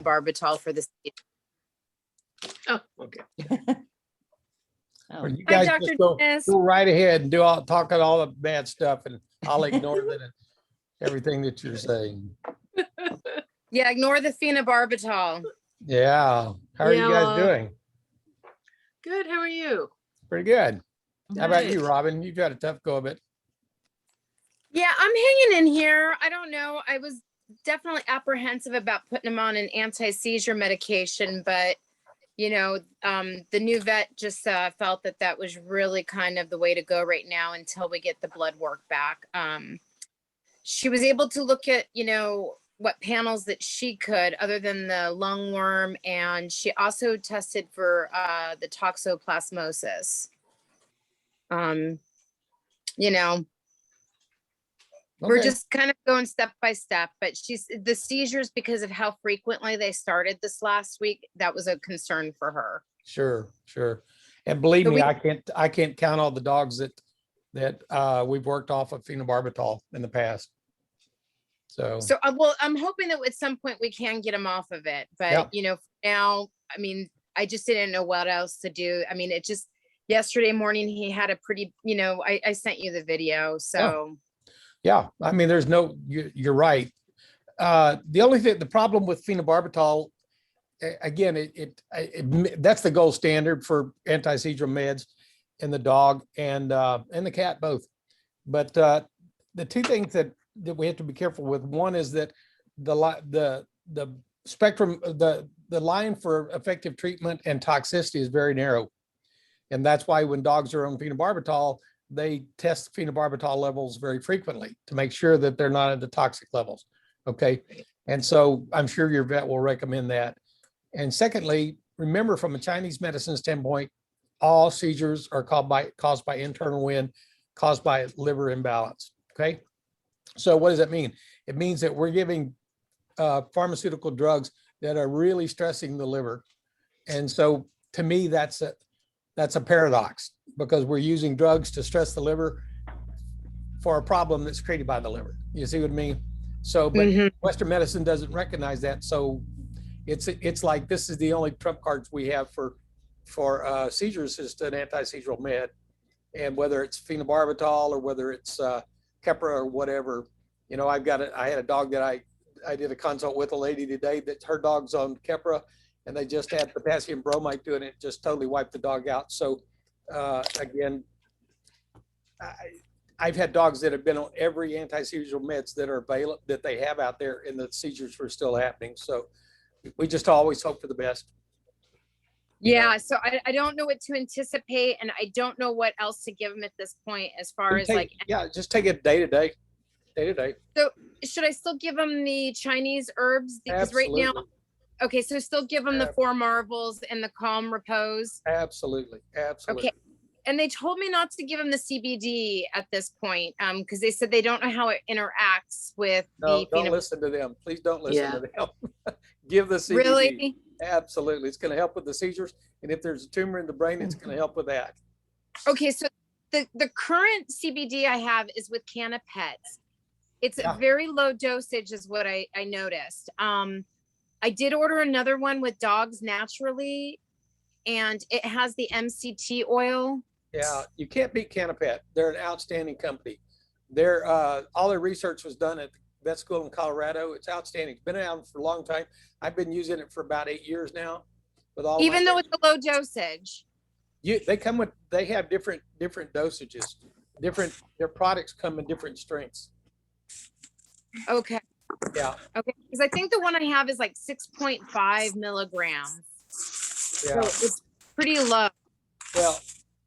phenobarbital for the Oh, okay. Oh, Or you Hi, guys Dr. just go Dennis. right ahead and talk about all the bad stuff, and I'll ignore everything that you're saying. Yeah, ignore the phenobarbital. Yeah. How are you guys Yeah. doing? Good. How are you? Pretty good. How about Good. you, Robin? You've got a tough go of it. Yeah, I'm hanging in here. I don't know. I was definitely apprehensive about putting him on an anti-seizure medication, but the new vet just felt that that was really kind of the way to go right now until we get the blood work back. She was able to look at, what panels that she could other than the lungworm, and she also tested for the toxoplasmosis. We're Okay. just kind of going step by step, but the seizures, because of how frequently they started this last week, that was a concern for her. Sure. And believe So me, we- I can't count all the dogs that we've worked off of phenobarbital in the past. So Well, I'm hoping that at some point we can get him off of it, but for now, I mean, I just didn't know what else to do. I mean, yesterday morning, he had a pretty, I sent you the video, so. yeah, I mean, you're right. The problem with phenobarbital, again, that's the gold standard for anti-seizure meds in the dog and the cat both. But the two things that we have to be careful with, one is that the spectrum, the line for effective treatment and toxicity is very narrow. And that's why when dogs are on phenobarbital, they test phenobarbital levels very frequently to make sure that they're not at the toxic levels. Okay. And so I'm sure your vet will recommend that. And secondly, remember, from a Chinese medicine standpoint, all seizures are caused by internal wind, caused by liver imbalance. Okay. So what does that mean? It means that we're giving pharmaceutical drugs that are really stressing the liver. And so to me, that's a paradox, because we're using drugs to stress the liver for a problem that's created by the liver. You see what I mean? So, but Western medicine doesn't recognize that. So it's like, this is the only trump cards we have for seizures is an anti-seizure med. And whether it's phenobarbital or whether it's Keppra or whatever, I had a dog that I did a consult with a lady today that her dog's on Keppra, and they just had potassium bromide to it, and it just totally wiped the dog out. So again, I've had dogs that have been on every anti-seizure meds that are available, that they have out there, and the seizures were still happening. So we just always hope for the best. Yeah, so I don't know what to anticipate, and I don't know what else to give him at this point as far as just take it day to day. So should I still give him the Chinese herbs? Because right now, okay, so still give him the 4 marvels and the calm repose. Absolutely. Okay. And they told me not to give him the CBD at this point, because they said they don't know how it interacts with don't listen to them. Please don't listen to them. Give the CBD. Really? Absolutely. It's going to help with the seizures. And if there's a tumor in the brain, it's going to help with that. Okay, so the current CBD I have is with Canapets. It's a very low dosage is what I noticed. I did order another one with dogs naturally, and it has the MCT oil. Yeah, you can't beat Canapet. They're an outstanding company. All their research was done at the vet school in Colorado. It's outstanding. It's been around for a long time. I've been using it for about 8 years now. Even though it's a low dosage. They have different dosages. Their products come in different strengths. Okay. Yeah. Okay. Because I think the one I have is like 6.5 milligrams. Yeah. So it's pretty low. Well,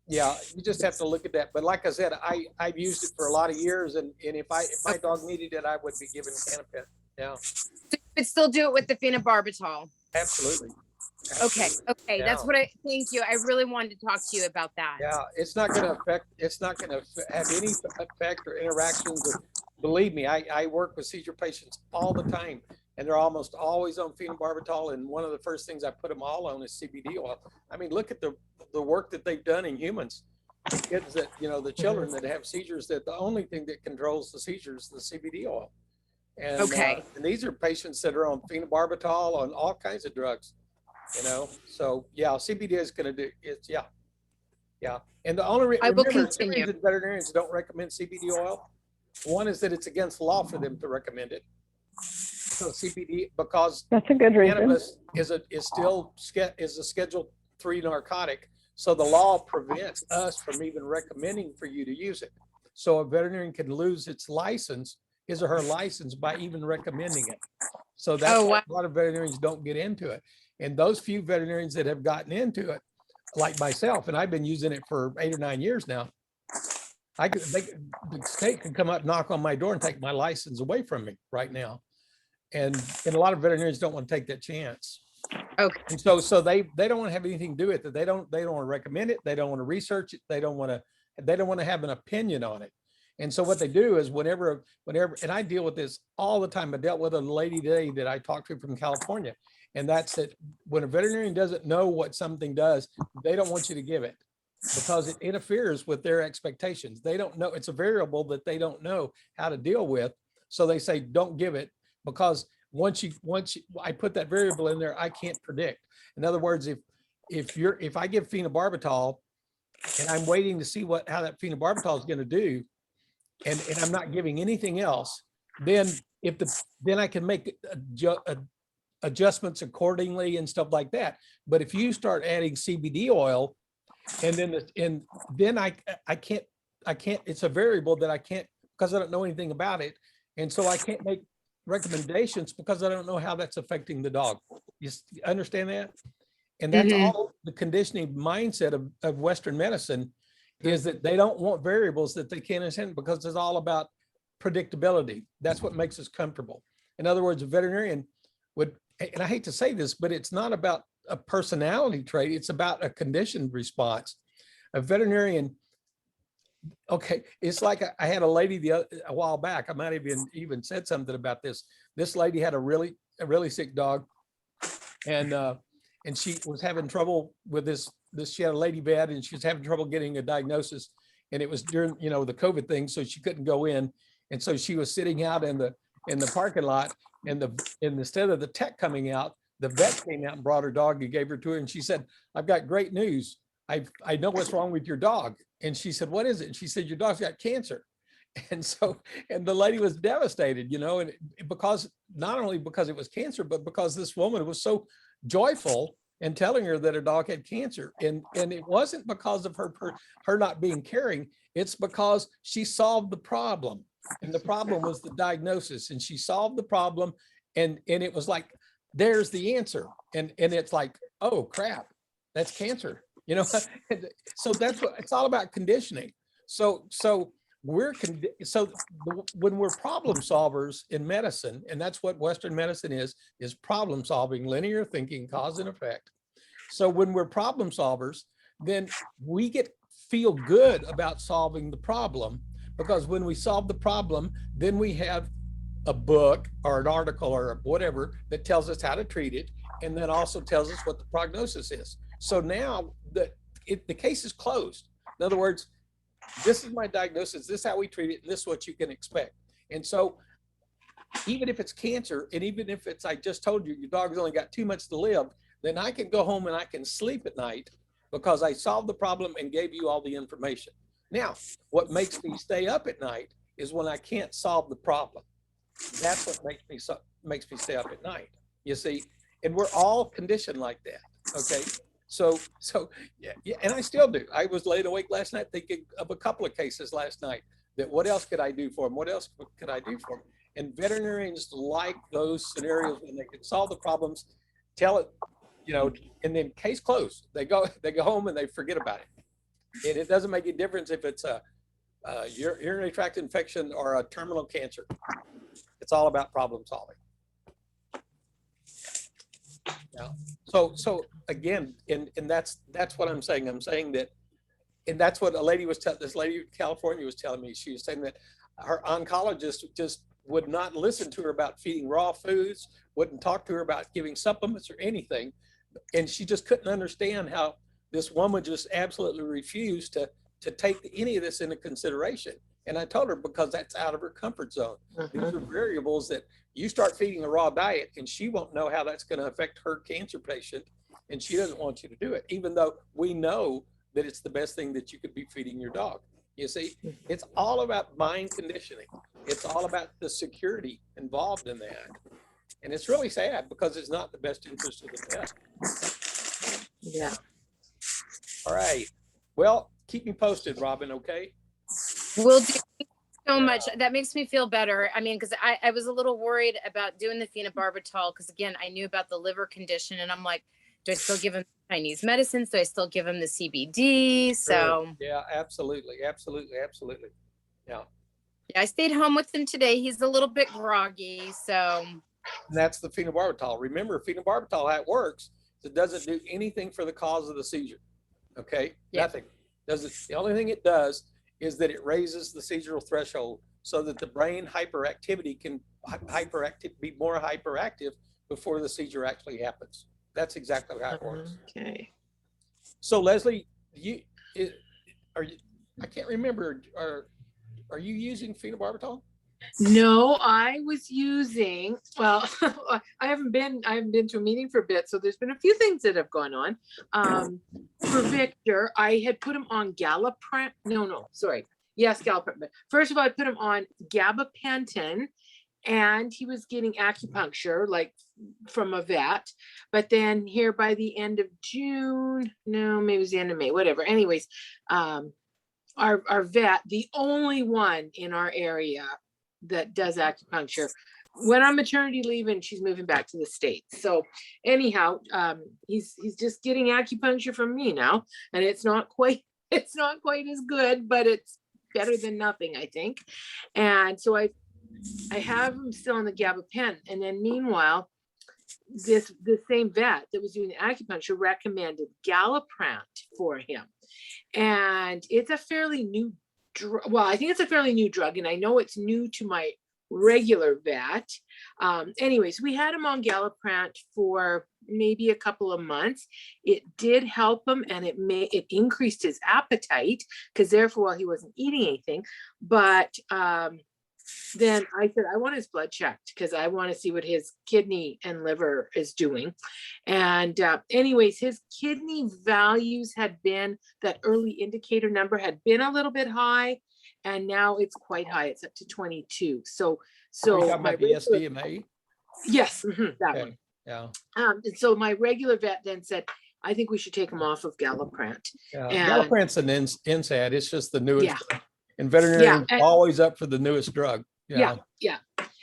yeah, you just have to look at that. But like I said, I've used it for a lot of years, and if my dog needed it, I would be giving Canapet. Yeah. So you could still do it with the phenobarbital. Absolutely. Okay. Yeah. That's what thank you. I really wanted to talk to you about that. Yeah, it's not going to have any effect or interactions. Believe me, I work with seizure patients all the time, and they're almost always on phenobarbital. And one of the first things I put them all on is CBD oil. I mean, look at the work that they've done in humans. The kids that, the children that have seizures, that the only thing that controls the seizures is the CBD oil. And, Okay. and these are patients that are on phenobarbital, on all kinds of drugs, you know? So yeah, CBD is going to do it's, yeah. Yeah. And the only, I will remember, two continue. reasons veterinarians don't recommend CBD oil. One is that it's against the law for them to recommend it. So CBD, because That's a good reason. cannabis is a Schedule 3 narcotic. So the law prevents us from even recommending for you to use it. So a veterinarian can lose its license, his or her license, by even recommending it. So that's Oh, why wow. a lot of veterinarians don't get into it. And those few veterinarians that have gotten into it, like myself, and I've been using it for 8 or 9 years now, the state could come up, knock on my door and take my license away from me right now. And a lot of veterinarians don't want to take that chance. Okay. And so they don't want to have anything to do with it. They don't want to recommend it. They don't want to research it. They don't want to have an opinion on it. And so what they do is whenever, and I deal with this all the time. I dealt with a lady today that I talked to from California. And that's that when a veterinarian doesn't know what something does, they don't want you to give it because it interferes with their expectations. They don't know, it's a variable that they don't know how to deal with. So they say, don't give it, because once I put that variable in there, I can't predict. In other words, if I give phenobarbital and I'm waiting to see how that phenobarbital is going to do, and I'm not giving anything else, then then I can make adjustments accordingly and stuff like that. But if you start adding CBD oil, and then I can't, it's a variable that I can't, because I don't know anything about it. And so I can't make recommendations because I don't know how that's affecting the dog. You understand that? And that's Mhm. all the conditioning mindset of Western medicine, is that they don't want variables that they can't understand, because it's all about predictability. That's what makes us comfortable. In other words, a veterinarian would, and I hate to say this, but it's not about a personality trait. It's about a conditioned response. A veterinarian, okay, it's like I had a lady a while back. I might have even said something about this. This lady had a really sick dog, and she was having trouble with this. She had a lady vet, and she was having trouble getting a diagnosis. And it was during the COVID thing, so she couldn't go in, and so she was sitting out in the parking lot, and instead of the tech coming out, the vet came out and brought her dog and gave her to her, and she said, "I've got great news. I know what's wrong with your dog." And she said, "What is it?" And she said, "Your dog's got cancer." And the lady was devastated, and because not only because it was cancer, but because this woman was so joyful in telling her that her dog had cancer. And it wasn't because of her not being caring. It's because she solved the problem. And the problem was the diagnosis, and she solved the problem. And it was like, there's the answer. And it's like, oh crap, that's cancer. So that's what it's all about, conditioning. So when we're problem solvers in medicine, and that's what Western medicine is problem solving, linear thinking, cause and effect. So when we're problem solvers, then we feel good about solving the problem, because when we solve the problem, then we have a book or an article or whatever that tells us how to treat it, and then also tells us what the prognosis is. So now the case is closed. In other words, this is my diagnosis, this is how we treat it, and this is what you can expect. And so even if it's cancer, and even if it's, I just told you, your dog's only got 2 months to live, then I can go home and I can sleep at night because I solved the problem and gave you all the information. Now, what makes me stay up at night is when I can't solve the problem. That's what makes me stay up at night, you see, and we're all conditioned like that. Okay. So yeah, and I still do. I was laid awake last night thinking of a couple of cases last night that what else could I do for them? What else could I do for them? And veterinarians like those scenarios when they can solve the problems, tell it, and then case closed. They go home and they forget about it. And it doesn't make a difference if it's a urinary tract infection or a terminal cancer. It's all about problem solving. Yeah. So again, and that's what I'm saying. I'm saying that, and that's what this lady in California was telling me. She was saying that her oncologist just would not listen to her about feeding raw foods, wouldn't talk to her about giving supplements or anything. And she just couldn't understand how this woman just absolutely refused to take any of this into consideration. And I told her, because that's out of her comfort zone. These Mhm. are variables that you start feeding a raw diet and she won't know how that's going to affect her cancer patient. And she doesn't want you to do it, even though we know that it's the best thing that you could be feeding your dog. You see, it's all about mind conditioning. It's all about the security involved in that. And it's really sad because it's not the best interest of the pet. Yeah. All right. Well, keep me posted, Robin, okay? Will do. Thank you so much. That makes me feel better. I mean, because I was a little worried about doing the phenobarbital because, again, I knew about the liver condition, and I'm like, do I still give him Chinese medicines? Do I still give him the CBD? So Yeah, absolutely, absolutely, absolutely. Yeah. yeah, I stayed home with him today. He's a little bit groggy, so And that's the phenobarbital. Remember, phenobarbital, how it works, is it doesn't do anything for the cause of the seizure. Okay? Yeah. Nothing. Does it? The only thing it does is that it raises the seizure threshold so that the brain hyperactivity can be more hyperactive before the seizure actually happens. That's exactly how it works. Okay. So Leslie, are you, I can't remember, are you using phenobarbital? No, I was using, well, I haven't been to a meeting for a bit, so there's been a few things that have gone on. For Victor, I had put him on Galliprant. No, sorry. Yes, Galliprant. But first of all, I put him on gabapentin, and he was getting acupuncture, like from a vet. But then here by the end of June, no, maybe it was the end of May, whatever. Anyways, our vet, the only one in our area that does acupuncture, went on maternity leave and she's moving back to the States. So anyhow, he's just getting acupuncture from me now, and it's not quite as good, but it's better than nothing, I think. And so I have him still on the gabapentin, and then meanwhile, the same vet that was doing the acupuncture recommended Galliprant for him, and it's a fairly new well, I think it's a fairly new drug, and I know it's new to my regular vet. Anyways, we had him on Galliprant for maybe a couple of months. It did help him, and it increased his appetite, because therefore he wasn't eating anything. But then I said, I want his blood checked because I want to see what his kidney and liver is doing. And anyways, his kidney values had been, that early indicator number had been a little bit high, and now it's quite high. It's up to 22. So my the regular, SDMA. yes, that Okay. one. Yeah. And so my regular vet then said, I think we should take him off of Galliprant. Yeah. And- Galliprant's an NSAID. It's just the newest. Yeah. And veterinarians and- always up for the newest drug. Yeah.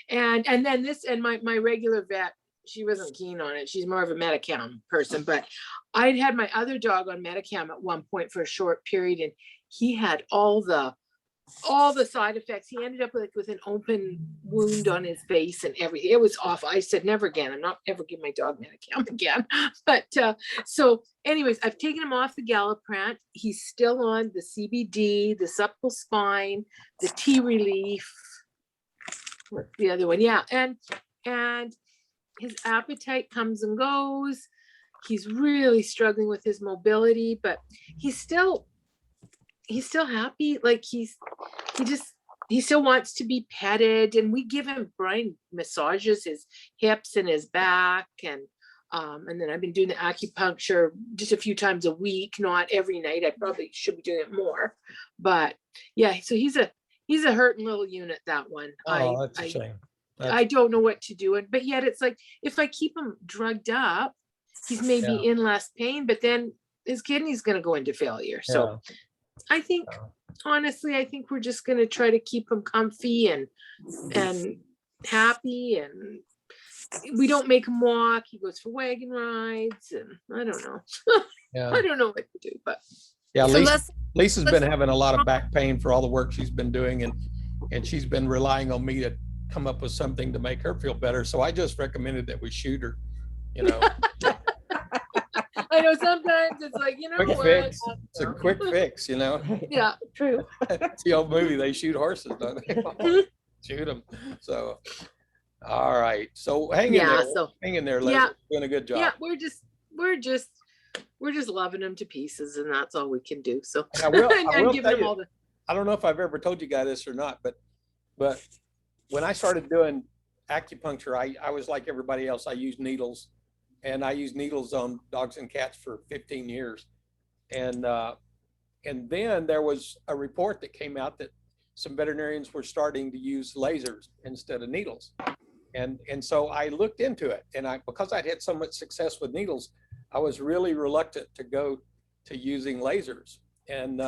And then this, and my regular vet, she wasn't keen on it. She's more of a Metacam person, but I'd had my other dog on Metacam at one point for a short period, and he had all the side effects. He ended up with an open wound on his face and everything. It was awful. I said, never again. I'm not ever giving my dog Metacam again. But so anyways, I've taken him off the Galliprant. He's still on the CBD, the supple spine, the T relief. What's the other one? Yeah. And his appetite comes and goes. He's really struggling with his mobility, but he's still happy. Like he still wants to be petted, and we give him, Brian massages his hips and his back, and then I've been doing the acupuncture just a few times a week, not every night. I probably should be doing it more, but yeah, so he's a hurting little unit, that one. Oh, that's a shame. I don't know what to do. But yet it's like, if I keep him drugged up, he's maybe in less pain, but then his kidney's going to go into failure. So I think, honestly, I think we're just going to try to keep him comfy and happy, and we don't make him walk. He goes for wagon rides, and I don't know. Yeah. I don't know what to do, but Yeah. so Lisa's been having a lot of back pain for all the work she's been doing, and she's been relying on me to come up with something to make her feel better. So I just recommended that we shoot her, you know. I know sometimes it's like, you know Quick what? fix. It's a quick fix, you know. Yeah, true. It's the old movie, they shoot horses, don't they? Shoot them. So, all right. So hang in there. So Hang in there, Leslie. Yeah. Doing a good job. yeah, we're just loving him to pieces, and that's all we can do. So And I will and tell giving him you, all the I don't know if I've ever told you guys this or not, but when I started doing acupuncture, I was like everybody else. I used needles, and I used needles on dogs and cats for 15 years. And then there was a report that came out that some veterinarians were starting to use lasers instead of needles. And so I looked into it, and because I'd had so much success with needles, I was really reluctant to go to using lasers. And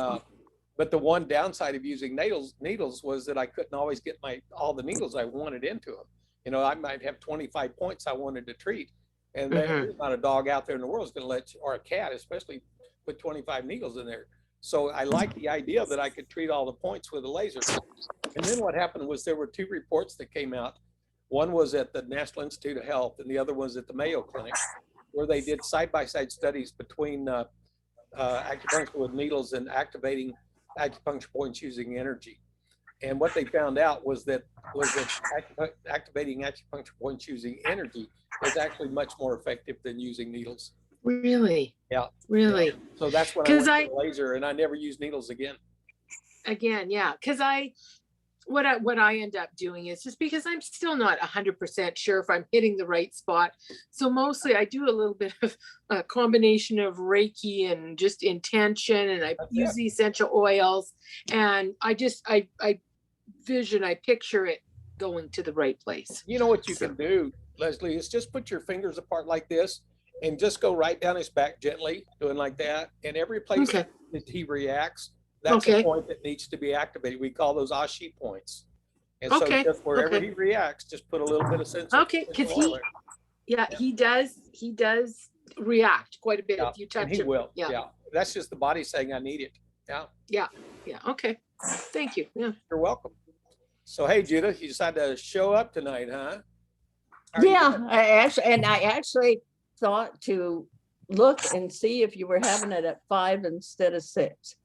but the one downside of using needles was that I couldn't always get all the needles I wanted into them. You know, I might have 25 points I wanted to treat, and there's not a dog out there in the world is going to let you, or a cat especially, put 25 needles in there. So I liked the idea that I could treat all the points with a laser. And then what happened was there were two reports that came out. One was at the National Institute of Health, and the other was at the Mayo Clinic, where they did side-by-side studies between acupuncture with needles and activating acupuncture points using energy. And what they found out was that activating acupuncture points using energy is actually much more effective than using needles. Really? Yeah. Really? Yeah. So that's when I went to the laser, and I never used needles again. Yeah, because what I end up doing is just because I'm still not 100% sure if I'm hitting the right spot. So mostly I do a little bit of a combination of Reiki and just intention, and I use the essential oils, and I picture it going to the right place. You know what you can do, Leslie, is just put your fingers apart like this and just go right down his back gently, doing like that. And every place that he reacts, that's a point that needs to be activated. We call those Ashi points. And so just wherever he reacts, just put a little bit of sense. Okay, because he does react quite a bit if you touch him. He will. Yeah. That's just the body saying I need it. Yeah. Okay. Thank you. Yeah. You're welcome. So hey, Judith, you decided to show up tonight, huh? Yeah, I actually thought to look and see if you were having it at 5 instead of 6.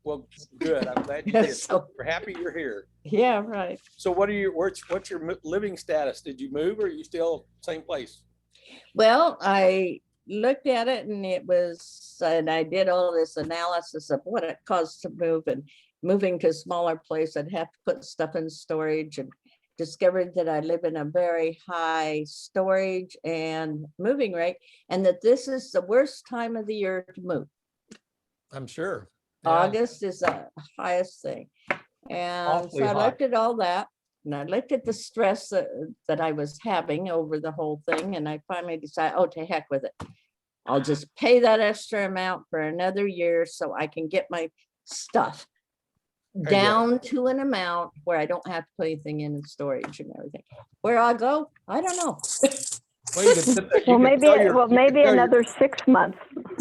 Well, good. I'm glad you did. So, we're happy you're here. Yeah, right. So what's your living status? Did you move, or are you still same place? Well, I looked at it, and I did all this analysis of what it costs to move, and moving to a smaller place, I'd have to put stuff in storage, and discovered that I live in a very high storage and moving rate, and that this is the worst time of the year to move. I'm sure. Yeah. August is the highest thing. And awfully so I hot. looked at all that, and I looked at the stress that I was having over the whole thing, and I finally decided, oh, to heck with it. I'll just pay that extra amount for another year so I can get my stuff down to an amount where I don't have to put anything in storage and everything. Where I go, I don't know. Well, maybe another 6 months,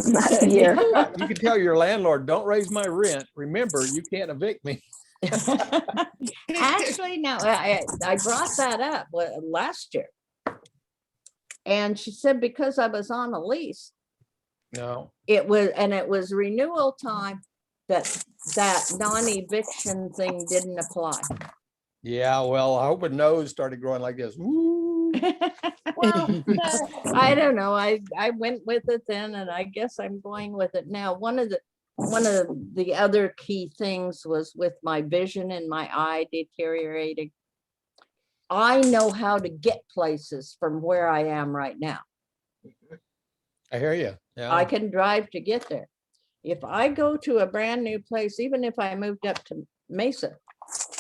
not a year. You can tell your landlord, don't raise my rent. Remember, you can't evict me. Actually, no, I brought that up last year. And she said, because I was on a lease. No. It was renewal time, that non-eviction thing didn't apply. Yeah, well, I hope a nose started growing like this. Woo. Well, I don't know. I went with it then, and I guess I'm going with it now. One of the other key things was with my vision and my eye deteriorating. I know how to get places from where I am right now. I hear you. Yeah. I can drive to get there. If I go to a brand new place, even if I moved up to Mesa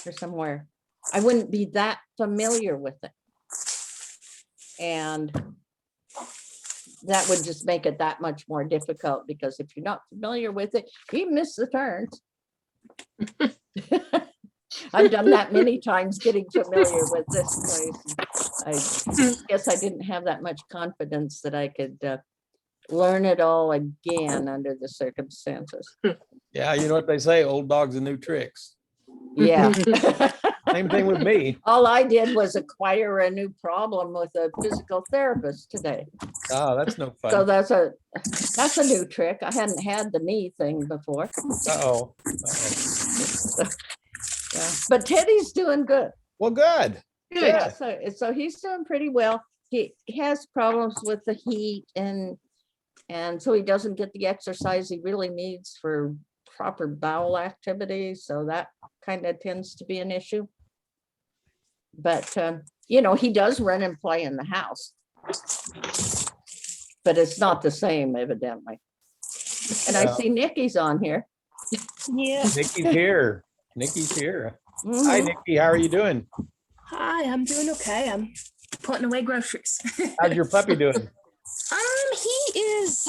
or somewhere, I wouldn't be that familiar with it. And that would just make it that much more difficult, because if you're not familiar with it, you miss the turns. I've done that many times, getting familiar with this place. I guess I didn't have that much confidence that I could learn it all again under the circumstances. Yeah, you know what they say, old dogs and new tricks. Yeah. Same thing with me. All I did was acquire a new problem with a physical therapist today. Oh, that's no fun. So that's a new trick. I hadn't had the knee thing before. Uh-oh. Yeah. But Teddy's doing good. Well, good. Yeah, so he's doing pretty well. He has problems with the heat, and so he doesn't get the exercise he really needs for proper bowel activity, so that kind of tends to be an issue. But, you know, he does run and play in the house. But it's not the same evidently. And I Yeah. see Nikki's on here. Yeah. Nikki's here. Nikki's here. Hi, Mhm. Nikki. How are you doing? Hi, I'm doing okay. I'm putting away groceries. How's your puppy doing? He is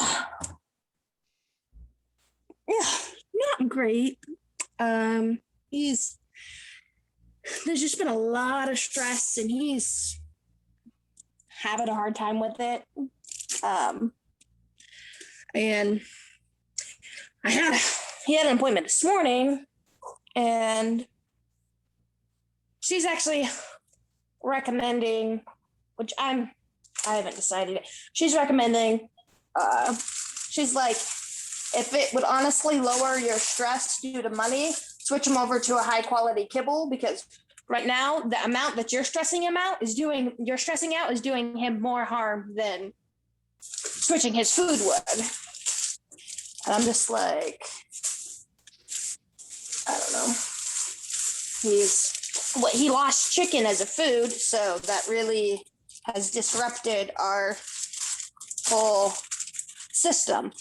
not great. He's there's just been a lot of stress and he's having a hard time with it. And he had an appointment this morning and she's actually recommending, which I haven't decided yet. She's recommending, she's like, if it would honestly lower your stress due to money, switch him over to a high quality kibble, because right now the amount that you're stressing out is doing him more harm than switching his food would. And I'm just like, I don't know. He lost chicken as a food, so that really has disrupted our whole system.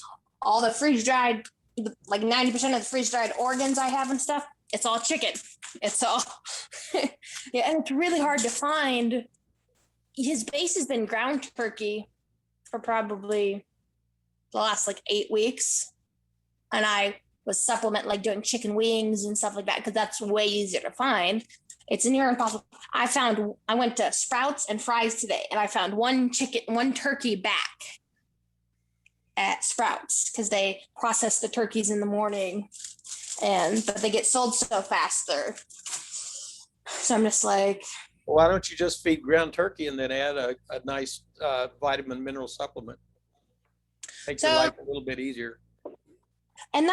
All the freeze-dried, like 90% of the freeze-dried organs I have and stuff, it's all chicken. It's all, yeah, and it's really hard to find. His base has been ground turkey for probably the last like 8 weeks. And I was supplement doing chicken wings and stuff like that, because that's way easier to find. It's near impossible. I went to Sprouts and Fry's today and I found one turkey back at Sprouts, because they process the turkeys in the morning but they get sold so fast there. So I'm just like, Why don't you just feed ground turkey and then add a nice vitamin mineral supplement? Make your So- life a little bit easier. and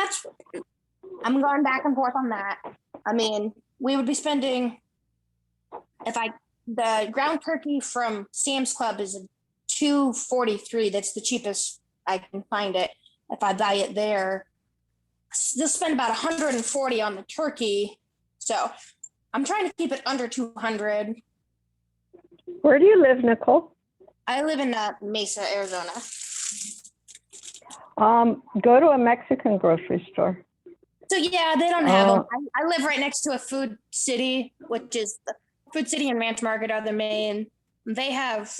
I'm going back and forth on that. I mean, we would be spending, the ground turkey from Sam's Club is $2.43. That's the cheapest I can find it. If I buy it there, they'll spend about $140 on the turkey. So I'm trying to keep it under $200. Where do you live, Nicole? I live in Mesa, Arizona. Go to a Mexican grocery store. So yeah, they don't have them. I live right next to a Food City, which is Food City and Ranch Market are the main. They have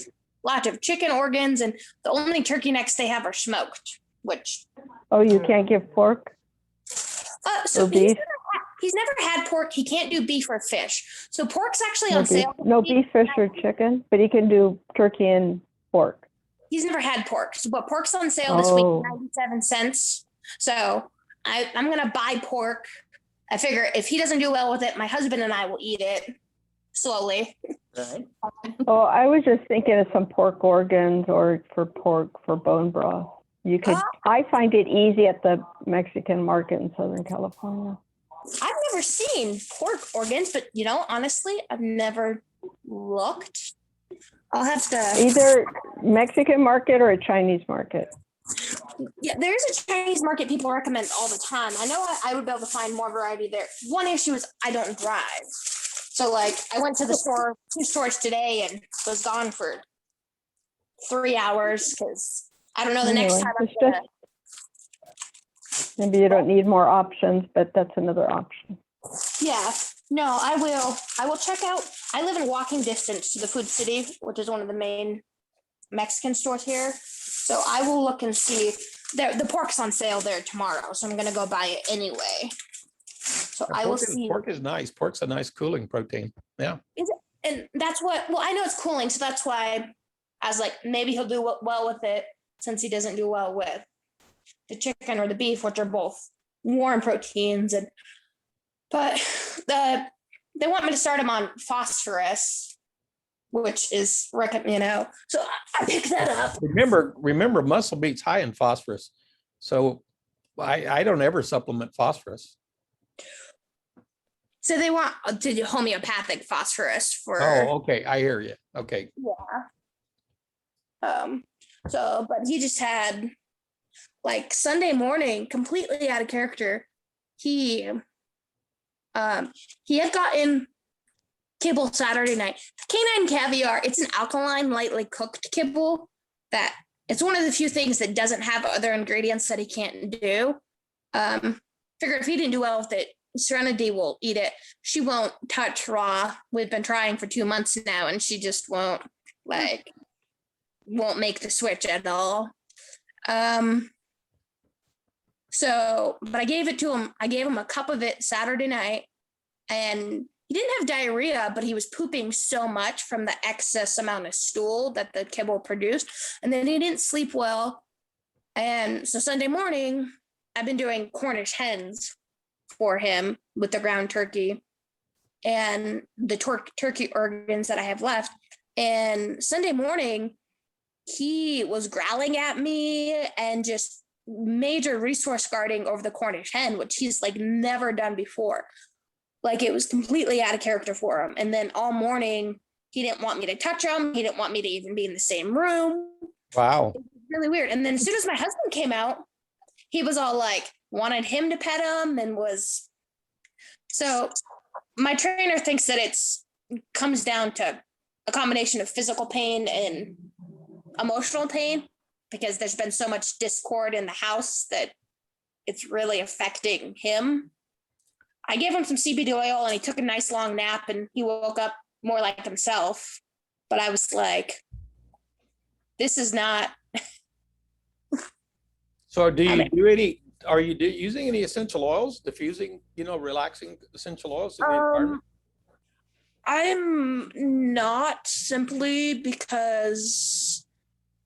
lots of chicken organs, and the only turkey necks they have are smoked, which. Oh, you can't give pork So or beef? he's never had pork. He can't do beef or fish. So pork's actually No on beef, sale. no beef, fish, or chicken, but he can do turkey and pork. He's never had pork, but pork's on sale this week, Oh. 97 cents. So I'm going to buy pork. I figure if he doesn't do well with it, my husband and I will eat it slowly. Right. Oh, I was just thinking of some pork organs or for pork for bone broth. You could, I find it easy at the Mexican market in Southern California. I've never seen pork organs, but honestly, I've never looked. I'll have to. Either Mexican market or a Chinese market. Yeah, there's a Chinese market people recommend all the time. I know I would be able to find more variety there. One issue is I don't drive. So I went to the store, 2 stores today, and was gone for 3 hours because I don't know the next Anyway, time I'm it's gonna. Maybe you don't need more options, but that's another option. Yeah, no, I will check out. I live in walking distance to the Food City, which is one of the main Mexican stores here. So I will look and see. The pork's on sale there tomorrow, so I'm gonna go buy it anyway. So I will see. Pork is nice. Pork's a nice cooling protein. Yeah. And that's what. Well, I know it's cooling, so that's why I was like, maybe he'll do well with it, since he doesn't do well with the chicken or the beef, which are both warm proteins. But they want me to start him on phosphorus, which is so I picked that up. Remember muscle meat's high in phosphorus. So I don't ever supplement phosphorus. So they want to do homeopathic phosphorus for. Oh, okay. I hear you. Okay. Yeah. But he just had Sunday morning, completely out of character. he he had gotten kibble Saturday night. Canine Caviar, it's an alkaline, lightly cooked kibble that it's one of the few things that doesn't have other ingredients that he can't do. Figure if he didn't do well with it, Serenity will eat it. She won't touch raw. We've been trying for 2 months now, and she just won't make the switch at all. So, but I gave it to him. I gave him a cup of it Saturday night, and he didn't have diarrhea, but he was pooping so much from the excess amount of stool that the kibble produced. And then he didn't sleep well. And so Sunday morning, I've been doing Cornish hens for him with the ground turkey and the turkey organs that I have left. And Sunday morning, he was growling at me and just major resource guarding over the Cornish hen, which he's like never done before. Like it was completely out of character for him. And then all morning, he didn't want me to touch him. He didn't want me to even be in the same room. Wow. It was really weird. And then as soon as my husband came out, he was all like, wanted him to pet him and was. So my trainer thinks that comes down to a combination of physical pain and emotional pain, because there's been so much discord in the house that it's really affecting him. I gave him some CBD oil and he took a nice long nap and he woke up more like himself. But I was like, this is not. So are you using any essential oils, diffusing, relaxing essential oils in the environment? I'm not, simply because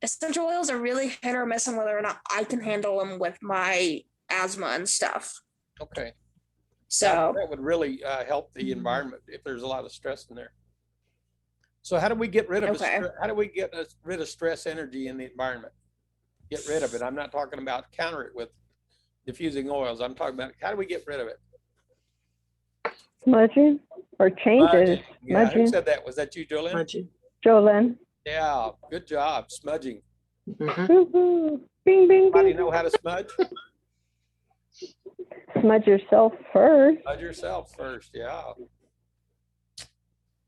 essential oils are really hit or miss on whether or not I can handle them with my asthma and stuff. Okay. So that would really help the environment if there's a lot of stress in there. So how do we get rid of rid of stress energy in the environment? Get rid of it. I'm not talking about counter it with diffusing oils. I'm talking about how do we get rid of it? Smudging or changes. Smudging. Yeah, who Smudging. said that? Was that you, Jolene? Smudging. Jolene. Yeah, good job. Smudging. Mhm. Woo-hoo. Bing, bing, Anybody bing. know how to smudge? Smudge yourself first. Smudge yourself first, yeah.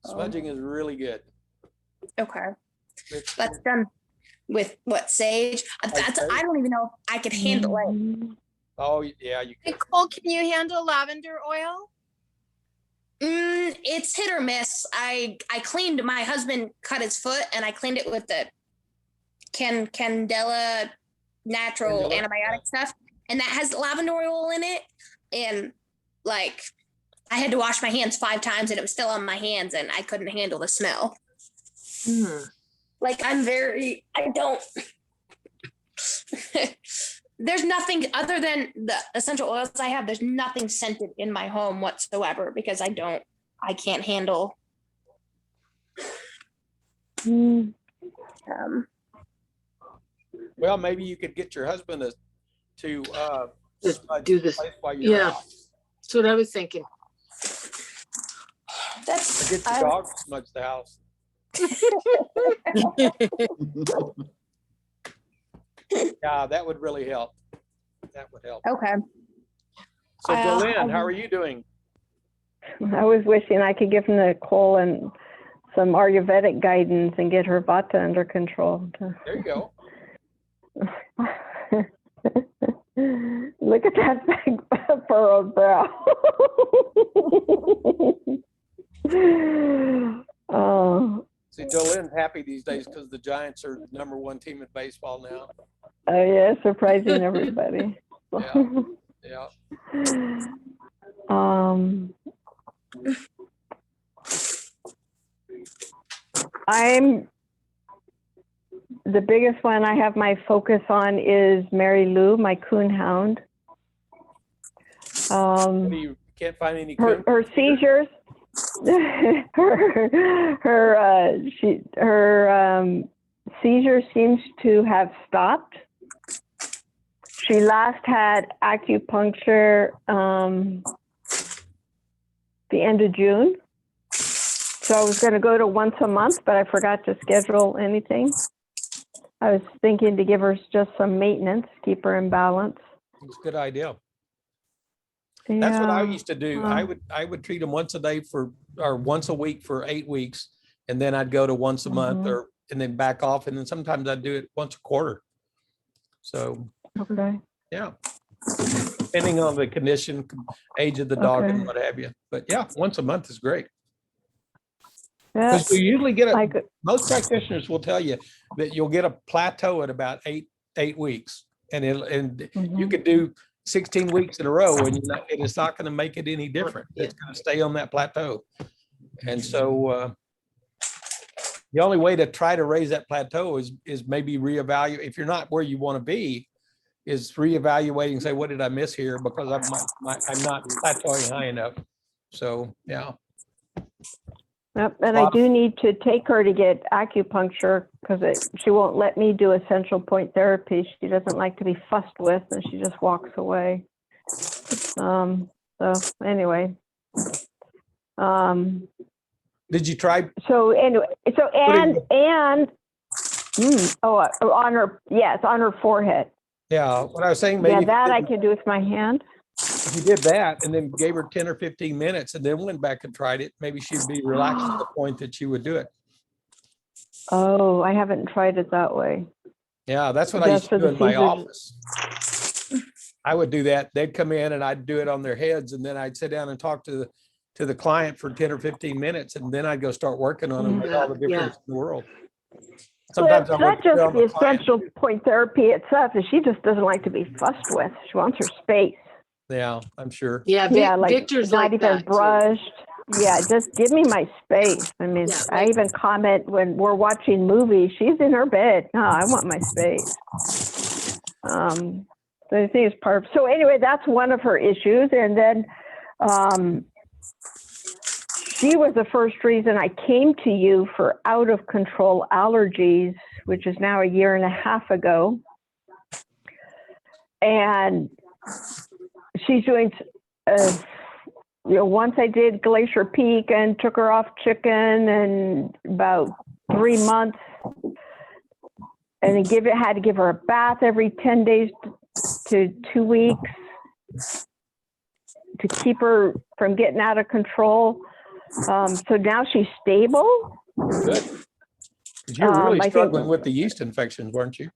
Smudging is really good. okay, It's- that's done with what, sage? That's, I don't even know if I could handle it. Oh, yeah, you can. Nicole, can you handle lavender oil? It's hit or miss. I cleaned, my husband cut his foot and I cleaned it with the Candela natural Candela, antibiotic stuff. And that has lavender oil in it. And like, I had to wash my hands 5 times and it was still on my hands and I couldn't handle the smell. Like I don't, there's nothing other than the essential oils I have. There's nothing scented in my home whatsoever because I can't handle. Mm. Well, maybe you could get your husband to Just smudge do the this. place while you're Yeah. out. That's what I was thinking. Or That's, get your dog to smudge the house. Yeah, that would really help. That would help. okay. So Jolene, how are you doing? I was wishing I could give Nicole and some Ayurvedic guidance and get her vata under control. There you go. Look at that big furrowed brow. Oh, See, Jolene's happy these days because the Giants are the #1 team in baseball now. oh yeah, surprising everybody. Yeah. I'm the biggest one I have my focus on is Mary Lou, my coon hound. You can't find any. Her seizures, her seizure seems to have stopped. She last had acupuncture the end of June. So I was going to go to once a month, but I forgot to schedule anything. I was thinking to give her just some maintenance, keep her in balance. It's a good idea. That's what I Yeah. used to do. Huh. I would treat them once a day or once a week for 8 weeks. And then I'd go to once a month Mhm. and then back off. And then sometimes I'd do it once a quarter. So, Okay. yeah. Depending on the condition, age of the dog and Okay. what have you. But yeah, once a month is great. Yeah. Because you usually get I it, could, most practitioners will tell you that you'll get a plateau at about eight weeks. And you mhm. could do 16 weeks in a row and it's not going to make it any different. It's going to stay on that plateau. And so the only way to try to raise that plateau is maybe reevaluate. If you're not where you want to be, is reevaluating and say, what did I miss here? Because I'm not plateauing high enough. So, yeah. Yep, and I do need to take her to get acupuncture because she won't let me do essential point therapy. She doesn't like to be fussed with, and she just walks away. So anyway, Did you try? so anyway, so Putting- on her, yes, on her forehead. Yeah, what I was saying, Yeah, maybe that I can do with my hand. if you did that and then gave her 10 or 15 minutes and then went back and tried it, maybe she'd be relaxed to the point that she would do it. Oh, I haven't tried it that way. Yeah, that's what I That's used for to do the in my seizures. office. I would do that. They'd come in and I'd do it on their heads and then I'd sit down and talk to the client for 10 or 15 minutes and then I'd go start working on them, make all the Yeah. difference in the world. Well, Sometimes it's I would not do it just on the the client. essential point therapy itself, is she just doesn't like to be fussed with. She wants her space. Yeah, I'm sure. Yeah, Yeah, like Victor's not like even that too. brushed. Yeah, just give me my space. I mean, Yeah, I even comment when we're watching movies, she's in her bed. No, I want my space. So I think it's part of, so anyway, that's one of her issues. And then she was the first reason I came to you for out of control allergies, which is now 1.5 years ago. And she's doing, once I did Glacier Peak and took her off chicken and about 3 months, and then had to give her a bath every 10 days to 2 weeks to keep her from getting out of control. So now she's stable. Good. 'Cause you were really I think- struggling with the yeast infections, weren't you?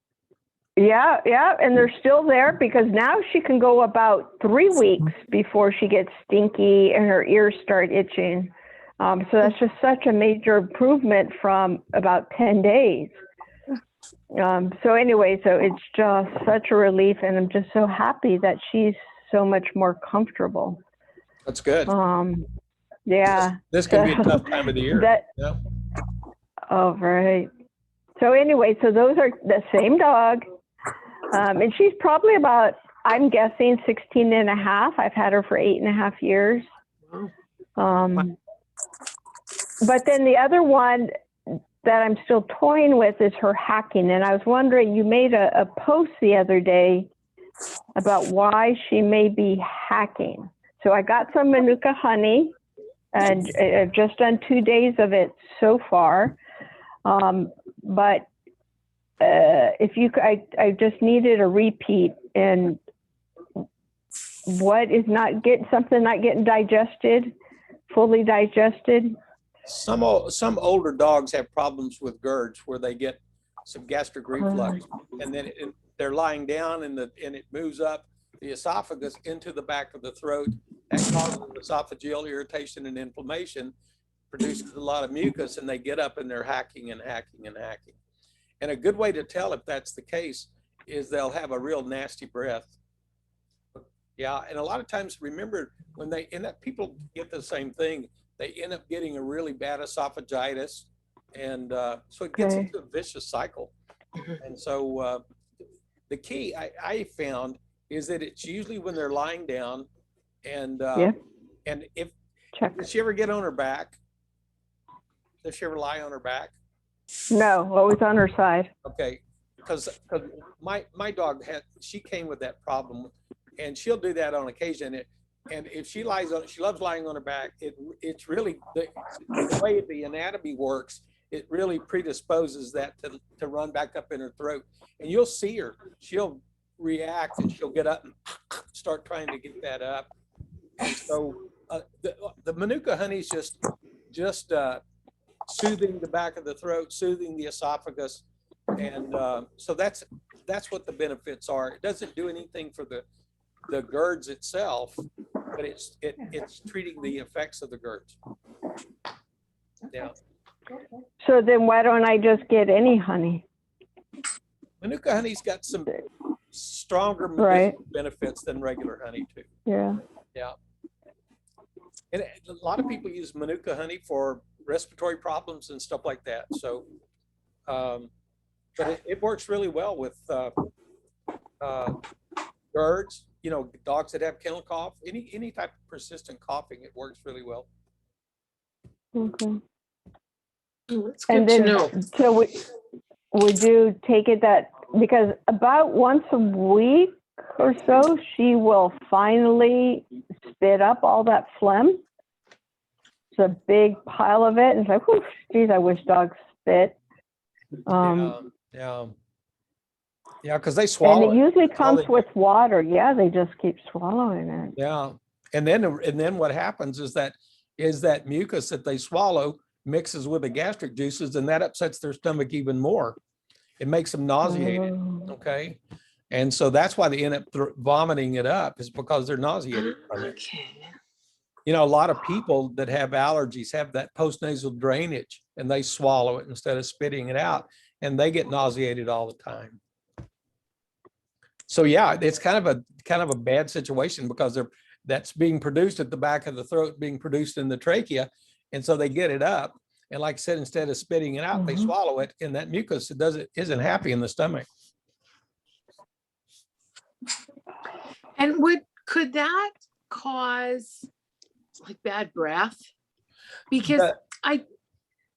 Yeah, and they're still there because now she can go about 3 weeks before she gets stinky and her ears start itching. So that's just such a major improvement from about 10 days. So anyway, so it's just such a relief, and I'm just so happy that she's so much more comfortable. That's good. Yeah. This can be a tough time of the year. Yeah. Oh, right. So anyway, so those are the same dog. And she's probably about, I'm guessing 16 and a half. I've had her for 8.5 years. But then the other one that I'm still toying with is her hacking. And I was wondering, you made a post the other day about why she may be hacking. So I got some Manuka honey and I've just done 2 days of it so far. But if you, I just needed a repeat. And what is not getting digested, fully digested? Some older dogs have problems with GERDs where they get some gastric reflux and then they're lying down and it moves up the esophagus into the back of the throat. That causes esophageal irritation and inflammation, produces a lot of mucus, and they get up and they're hacking and hacking and hacking. And a good way to tell if that's the case is they'll have a real nasty breath. Yeah, and a lot of times, remember, when they end up, people get the same thing. They end up getting a really bad esophagitis, and so it gets into a vicious cycle. And so the key I found is that it's usually when they're lying down, and and if does she ever get on her back? Does she ever lie on her back? No, always on her side. Okay, because my dog she came with that problem, and she'll do that on occasion. And if she lies on, she loves lying on her back. It's really the way the anatomy works. It really predisposes that to run back up in her throat. And you'll see her. She'll react and she'll get up and start trying to get that up. So the Manuka honey is just soothing the back of the throat, soothing the esophagus. And so that's what the benefits are. It doesn't do anything for the GERDs itself, but it's treating the effects of the GERDs. Yeah. So then why don't I just get any honey? Manuka honey's got some stronger Right. medicinal benefits than regular honey too. Yeah. Yeah. And a lot of people use Manuka honey for respiratory problems and stuff like that. So, but it works really well with GERDs, you know, dogs that have kennel cough, any type of persistent coughing, it works really well. Okay. It's good And to then, know. so would you take it that, because about once a week or so, she will finally spit up all that phlegm. It's a big pile of it. And it's like, whew, geez, I wish dogs spit. Yeah, because they And swallow it it. usually That's all comes they do. with water. Yeah, they just keep swallowing it. Yeah, and then what happens is that mucus that they swallow mixes with the gastric juices, and that upsets their stomach even more. It makes them nauseated. Oh. Okay, and so that's why they end up vomiting it up, is because they're nauseated from it. Okay. You know, a lot of people that have allergies have that postnasal drainage, and they swallow it instead of spitting it out, and they get nauseated all the time. So yeah, it's kind of a bad situation because that's being produced at the back of the throat, being produced in the trachea, and so they get it up, and like I said, instead of spitting it out, they Mhm. swallow it, and that mucus isn't happy in the stomach. And could that cause like bad breath? Because Yeah.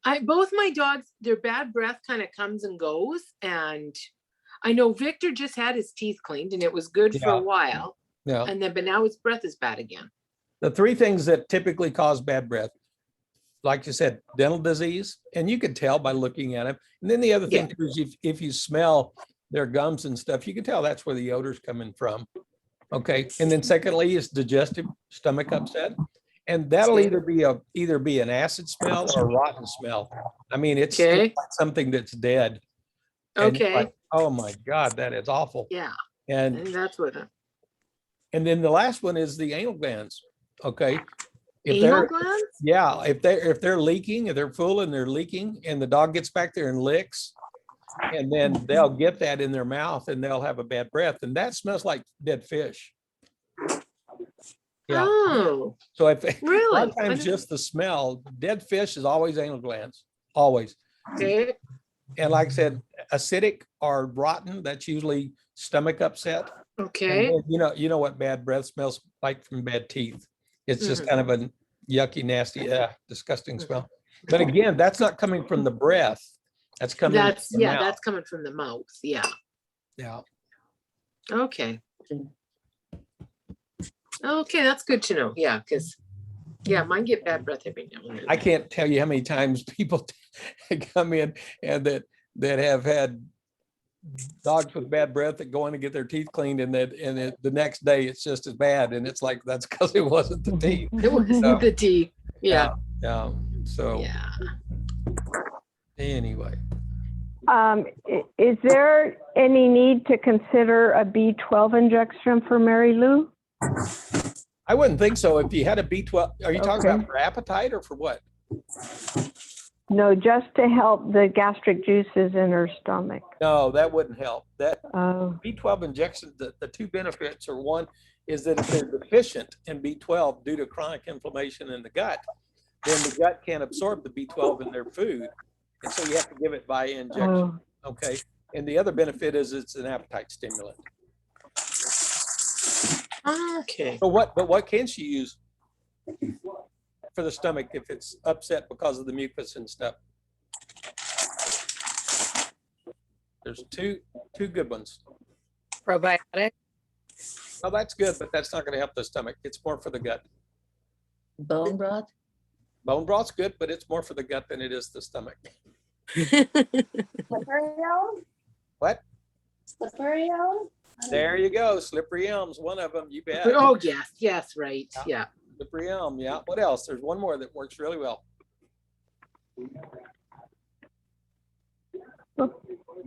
I both my dogs, their bad breath kind of comes and goes. And I know Victor just had his teeth cleaned and it was good for Yeah. a while. Yeah. But now his breath is bad again. The three things that typically cause bad breath, like you said, dental disease, and you can tell by looking at them. And then the other thing too is if you smell their gums and stuff, you can tell that's where the odor's coming from. Okay. And then secondly is digestive stomach upset. And that'll either be an acid smell or a rotten smell. I mean, it's Okay. like something that's dead. And you're Okay. like, oh my God, that is awful. Yeah. And And that's what and then the last one is the anal glands. Okay. anal glands? Yeah, if they're leaking, if they're full and they're leaking, and the dog gets back there and licks, and then they'll get that in their mouth and they'll have a bad breath, and that smells like dead fish. Yeah. Oh, So if a really? lot of times just the smell, dead fish is always anal glands, always. Okay. And like I said, acidic or rotten, that's usually stomach upset. And Okay. then, you know what bad breath smells like from bad teeth. It's just Mhm. kind of a yucky, nasty, disgusting smell. But again, that's not coming from the breath. That's coming from That's the mouth. that's coming from the mouth. Yeah. Yeah. Okay. Okay, that's good to know. Yeah, because mine get bad breath every now and then. I can't tell you how many times people come in and that have had dogs with bad breath that go in to get their teeth cleaned, and the next day it's just as bad, and it's like that's because it wasn't the teeth. It was So, the teeth. Yeah. Yeah. So Yeah. anyway, Is there any need to consider a B12 injection for Mary Lou? I wouldn't think so. If you had a B12, are you talking Okay. about for appetite or for what? No, just to help the gastric juices in her stomach. No, that wouldn't help. That Oh, B12 injection, the two benefits are, one is that if they're deficient in B12 due to chronic inflammation in the gut, then the gut can't absorb the B12 in their food. And so you have to give it via injection. oh, Okay. And the other benefit is it's an appetite stimulant. Okay. But what can she use for the stomach if it's upset because of the mucus and stuff? There's two good ones. Probiotic. Oh, that's good, but that's not going to help the stomach. It's more for the gut. Bone broth? Bone broth's good, but it's more for the gut than it is the stomach. Slippery elm? What? Slippery elm? There you go. Slippery Elm's one of them. You bet. Oh, yes, yes, right. Yeah. Slippery Elm. Yeah. What else? There's one more that works really well.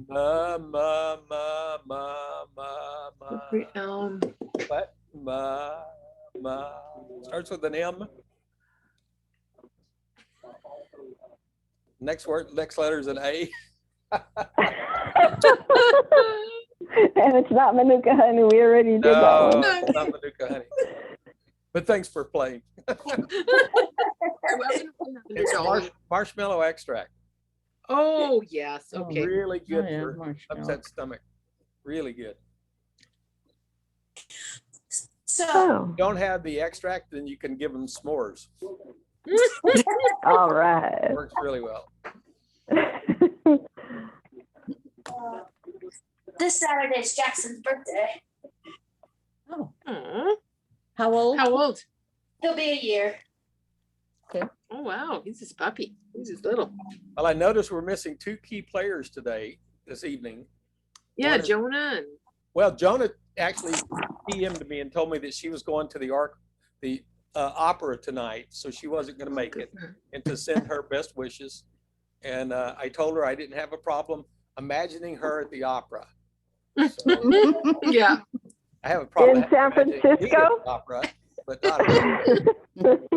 Ma, ma, ma, ma, ma, ma. Slippery elm. What? Starts with an M. Next word, next letter is an A. And it's not Manuka honey. We already did that No, one. it's not Manuka honey. But thanks for playing. It's marshmallow extract. Oh, yes, okay. Really good yeah, for marshmallow. upset stomach. Really good. So Oh, Don't have the extract, then you can give them s'mores. all right. Works really well. this Saturday is Jackson's birthday. Oh, Aw, how old? how old? He'll be a year. Oh, wow, he's his puppy. He's his little. Well, I noticed we're missing two key players today, this evening. Yeah, What is- Jonah and Well, Jonah actually PM'd me and told me that she was going to the opera tonight, so she wasn't going to make it, and to send her best wishes. And I told her I didn't have a problem imagining her at the opera. So yeah. I have a problem. In San imagining me at the Francisco? Opera, but not her.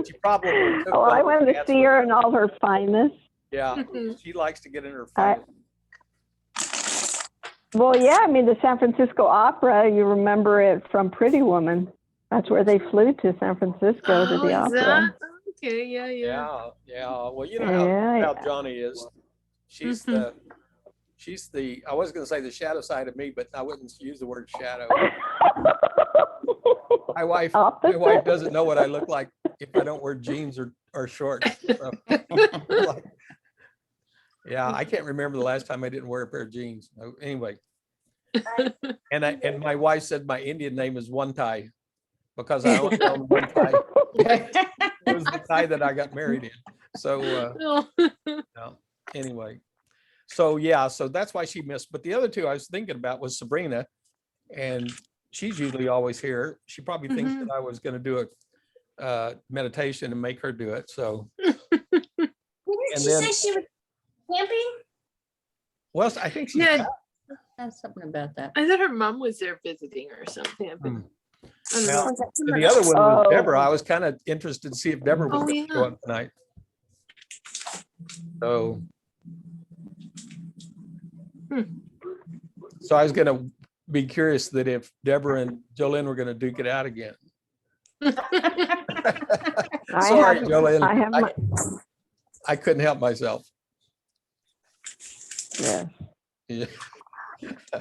She probably took Well, I one wanted to chance see with her in all her fineness. Yeah, she likes to get in her I- finest. Well, yeah, I mean, the San Francisco Opera, you remember it from Pretty Woman. That's where they flew to San Francisco to the is opera. that? Okay, yeah. Yeah, yeah. Well, you know how Yeah. Johnny is. She's the, I was going to say the shadow side of me, but I wouldn't use the word shadow. My wife Opposite? doesn't know what I look like if I don't wear jeans or shorts. So, like, yeah, I can't remember the last time I didn't wear a pair of jeans. Anyway, and my wife said my Indian name is One Tie because I only own one tie. It was the tie that I got married in. So no, anyway, so yeah, so that's why she missed. But the other two I was thinking about was Sabrina, and she's usually always here. She probably thinks that I was going to do a meditation and make her do it. So Didn't And she then- say she was camping? well, I think she's Yeah, back. That's something about that. I thought her mom was there visiting or something. But I don't know. And the other one was Oh. Deborah. I was kind of interested to see if Deborah was Oh, going to show yeah. up tonight. So. So I was going to be curious that if Deborah and Jolene were going to duke it out again. Sorry, Jolene. I have my, I couldn't help myself. yes, Yeah.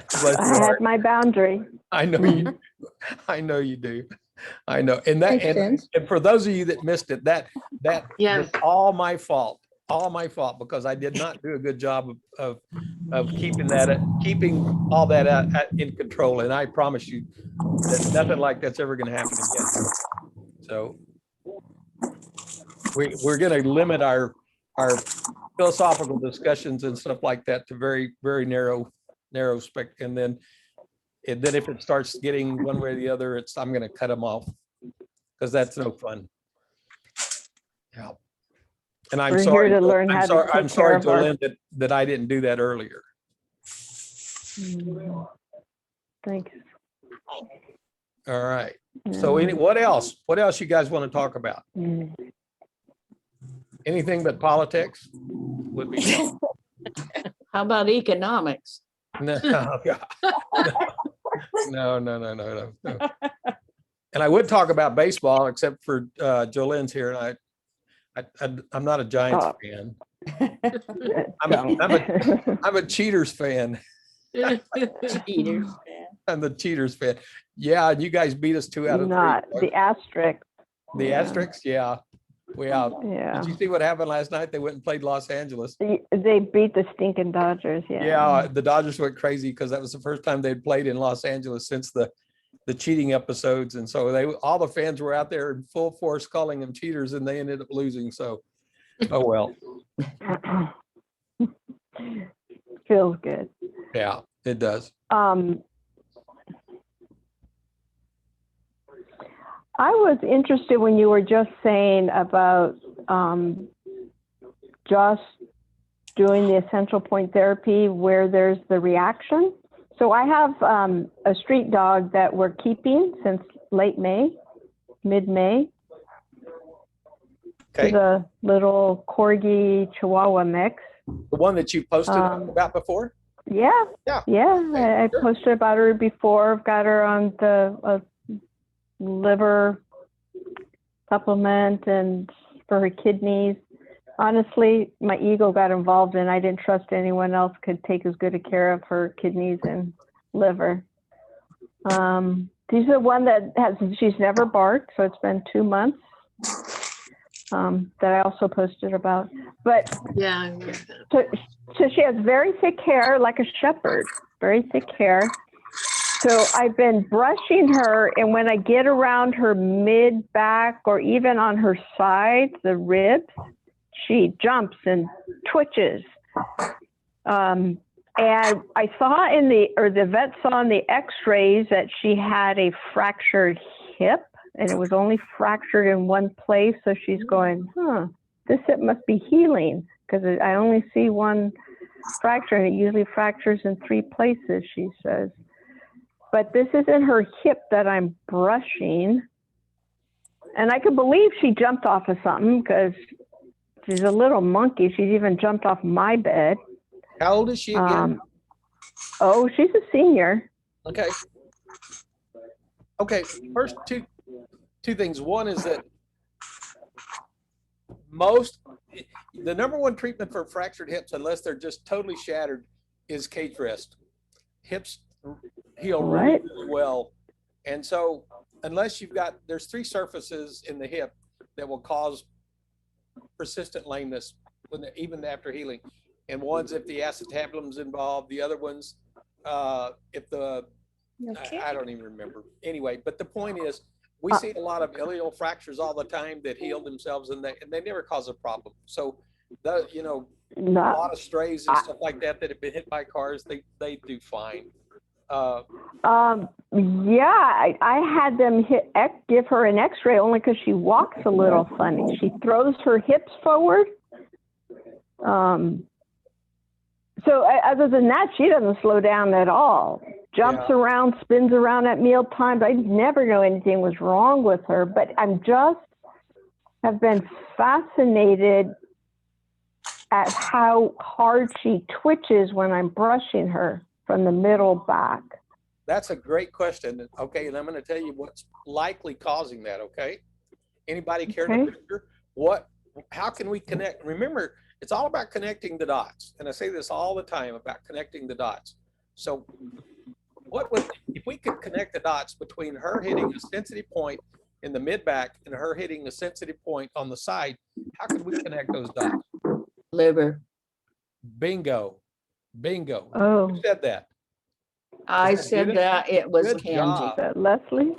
I had my boundary. I know you. I know you do. I know. And that, Makes and, sense. and for those of you that missed it, that Yeah. was all my fault. All my fault because I did not do a good job of keeping keeping all that in control. And I promise you that nothing like that's ever going to happen again. So we're going to limit our philosophical discussions and stuff like that to very, very narrow spec. And then if it starts getting one way or the other, I'm going to cut them off because that's no fun. Yeah. And I'm We're sorry. here to learn how to take I'm sorry, care of our- Jolene, that I didn't do that earlier. Thanks. All right. So what else? What else you guys want to talk about? Mm. Anything but politics would be. How about economics? No, no. And I would talk about baseball, except for Jolene's here, and I'm not a Giants Oh. fan. Don't. I'm a Cheaters fan. Cheaters. I'm the Cheaters fan. Yeah, and you guys beat us 2 out of 3. Not the asterisk. The yeah. Asterisks, yeah. Yeah. Did you see what happened last night? They went and played Los Angeles. They beat the stinking Dodgers. Yeah. Yeah, the Dodgers went crazy because that was the first time they'd played in Los Angeles since the cheating episodes. And so all the fans were out there in full force calling them cheaters, and they ended up losing. So, oh well. Feels good. Yeah, it does. I was interested when you were just saying about just doing the essential point therapy where there's the reaction. So I have a street dog that we're keeping since late May, mid-May. Okay, She's a little corgi chihuahua mix. the one that you posted about before? Yeah, Yeah. I sure. posted about her before. I've got her on the liver supplement and for her kidneys. Honestly, my ego got involved and I didn't trust anyone else could take as good a care of her kidneys and liver. She's the one that she's never barked, so it's been 2 months that I also posted about. But Yeah. I remember that. so she has very thick hair, like a shepherd, very thick hair. So I've been brushing her, and when I get around her mid back or even on her sides, the ribs, she jumps and twitches. And I saw the vet saw in the x-rays that she had a fractured hip, and it was only fractured in one place. So she's going, this hip must be healing, because I only see one fracture, and it usually fractures in 3 places, she says. But this isn't her hip that I'm brushing. And I can believe she jumped off of something, because she's a little monkey. She's even jumped off my bed. How old is she again? Oh, she's a senior. Okay. Okay, first two things. One is that the number one treatment for fractured hips, unless they're just totally shattered, is cage rest. Hips heal really, really well. And so unless there's 3 surfaces in the hip that will cause persistent lameness even after healing. And one's if the acetabular's involved, the other one's if the, I don't even remember. Anyway, but the point is, we see a lot of ilial fractures all the time that heal themselves, and they never cause a problem. So, a lot of strays and stuff like that have been hit by cars, they do fine. Yeah, I had them give her an x-ray only because she walks a little funny. She throws her hips forward. So other than that, she doesn't slow down at all. Jumps around, spins around at meal times. I never know anything was wrong with her, but have been fascinated at how hard she twitches when I'm brushing her from the middle back. That's a great question. Okay, and I'm going to tell you what's likely causing that. Okay, anybody care to picture how can we connect? Remember, it's all about connecting the dots, and I say this all the time about connecting the dots. So if we could connect the dots between her hitting a sensitive point in the mid back and her hitting a sensitive point on the side, how could we connect those dots? Liver. Bingo. Oh. Who said that? I said that it was Good Candy. job. Is that Leslie?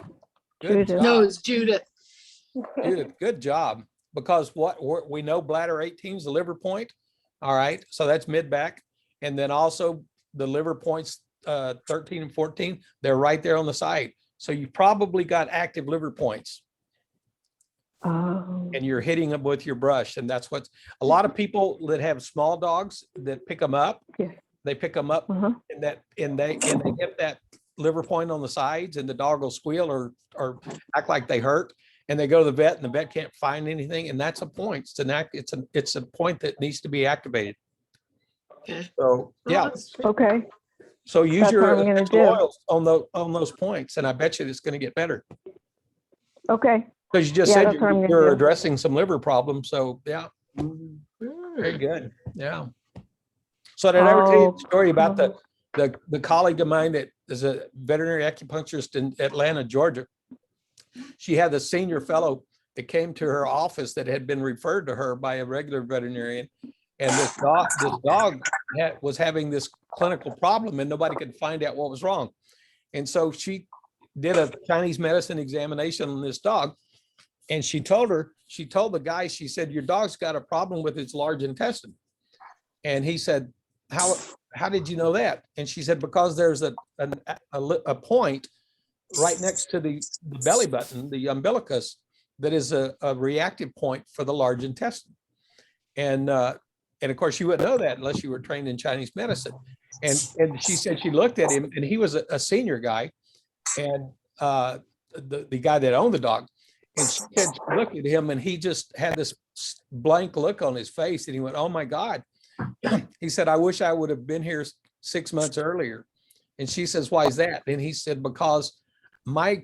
Good Judith. job. No, it's Judith. Judith, good job. Because we know bladder 18 is the liver point. All right. So that's mid back. And then also the liver points 13 and 14, they're right there on the side. So you probably got active liver points. Oh. And you're hitting them with your brush. And that's what a lot of people that have small dogs that pick them up. Yeah. They pick them up and they hit that liver point on the sides, and the dog will squeal or act like they hurt. And they go to the vet, and the vet can't find anything, and that's a point. It's a point that needs to be activated. Okay. So yeah. Okay. So use That's what your I'm gonna essential do. oils on those points, and I bet you it's going to get better. Okay. Because you just Yeah, said that's what I'm gonna you're do. addressing some liver problems. So yeah, very good. Yeah. So did I ever tell you the story about the colleague of mine that is a veterinary acupuncturist in Atlanta, Georgia? She had a senior fellow that came to her office that had been referred to her by a regular veterinarian. And this dog was having this clinical problem, and nobody could find out what was wrong. And so she did a Chinese medicine examination on this dog. And she told the guy, she said, your dog's got a problem with its large intestine. And he said, how did you know that? And she said, because there's a point right next to the belly button, the umbilicus, that is a reactive point for the large intestine. And of course, you wouldn't know that unless you were trained in Chinese medicine. And she said she looked at him, and he was a senior guy, and the guy that owned the dog. And she said she looked at him, and he just had this blank look on his face, and he went, "Oh my God." He said, "I wish I would have been here 6 months earlier." And she says, "Why is that?" And he said, "Because my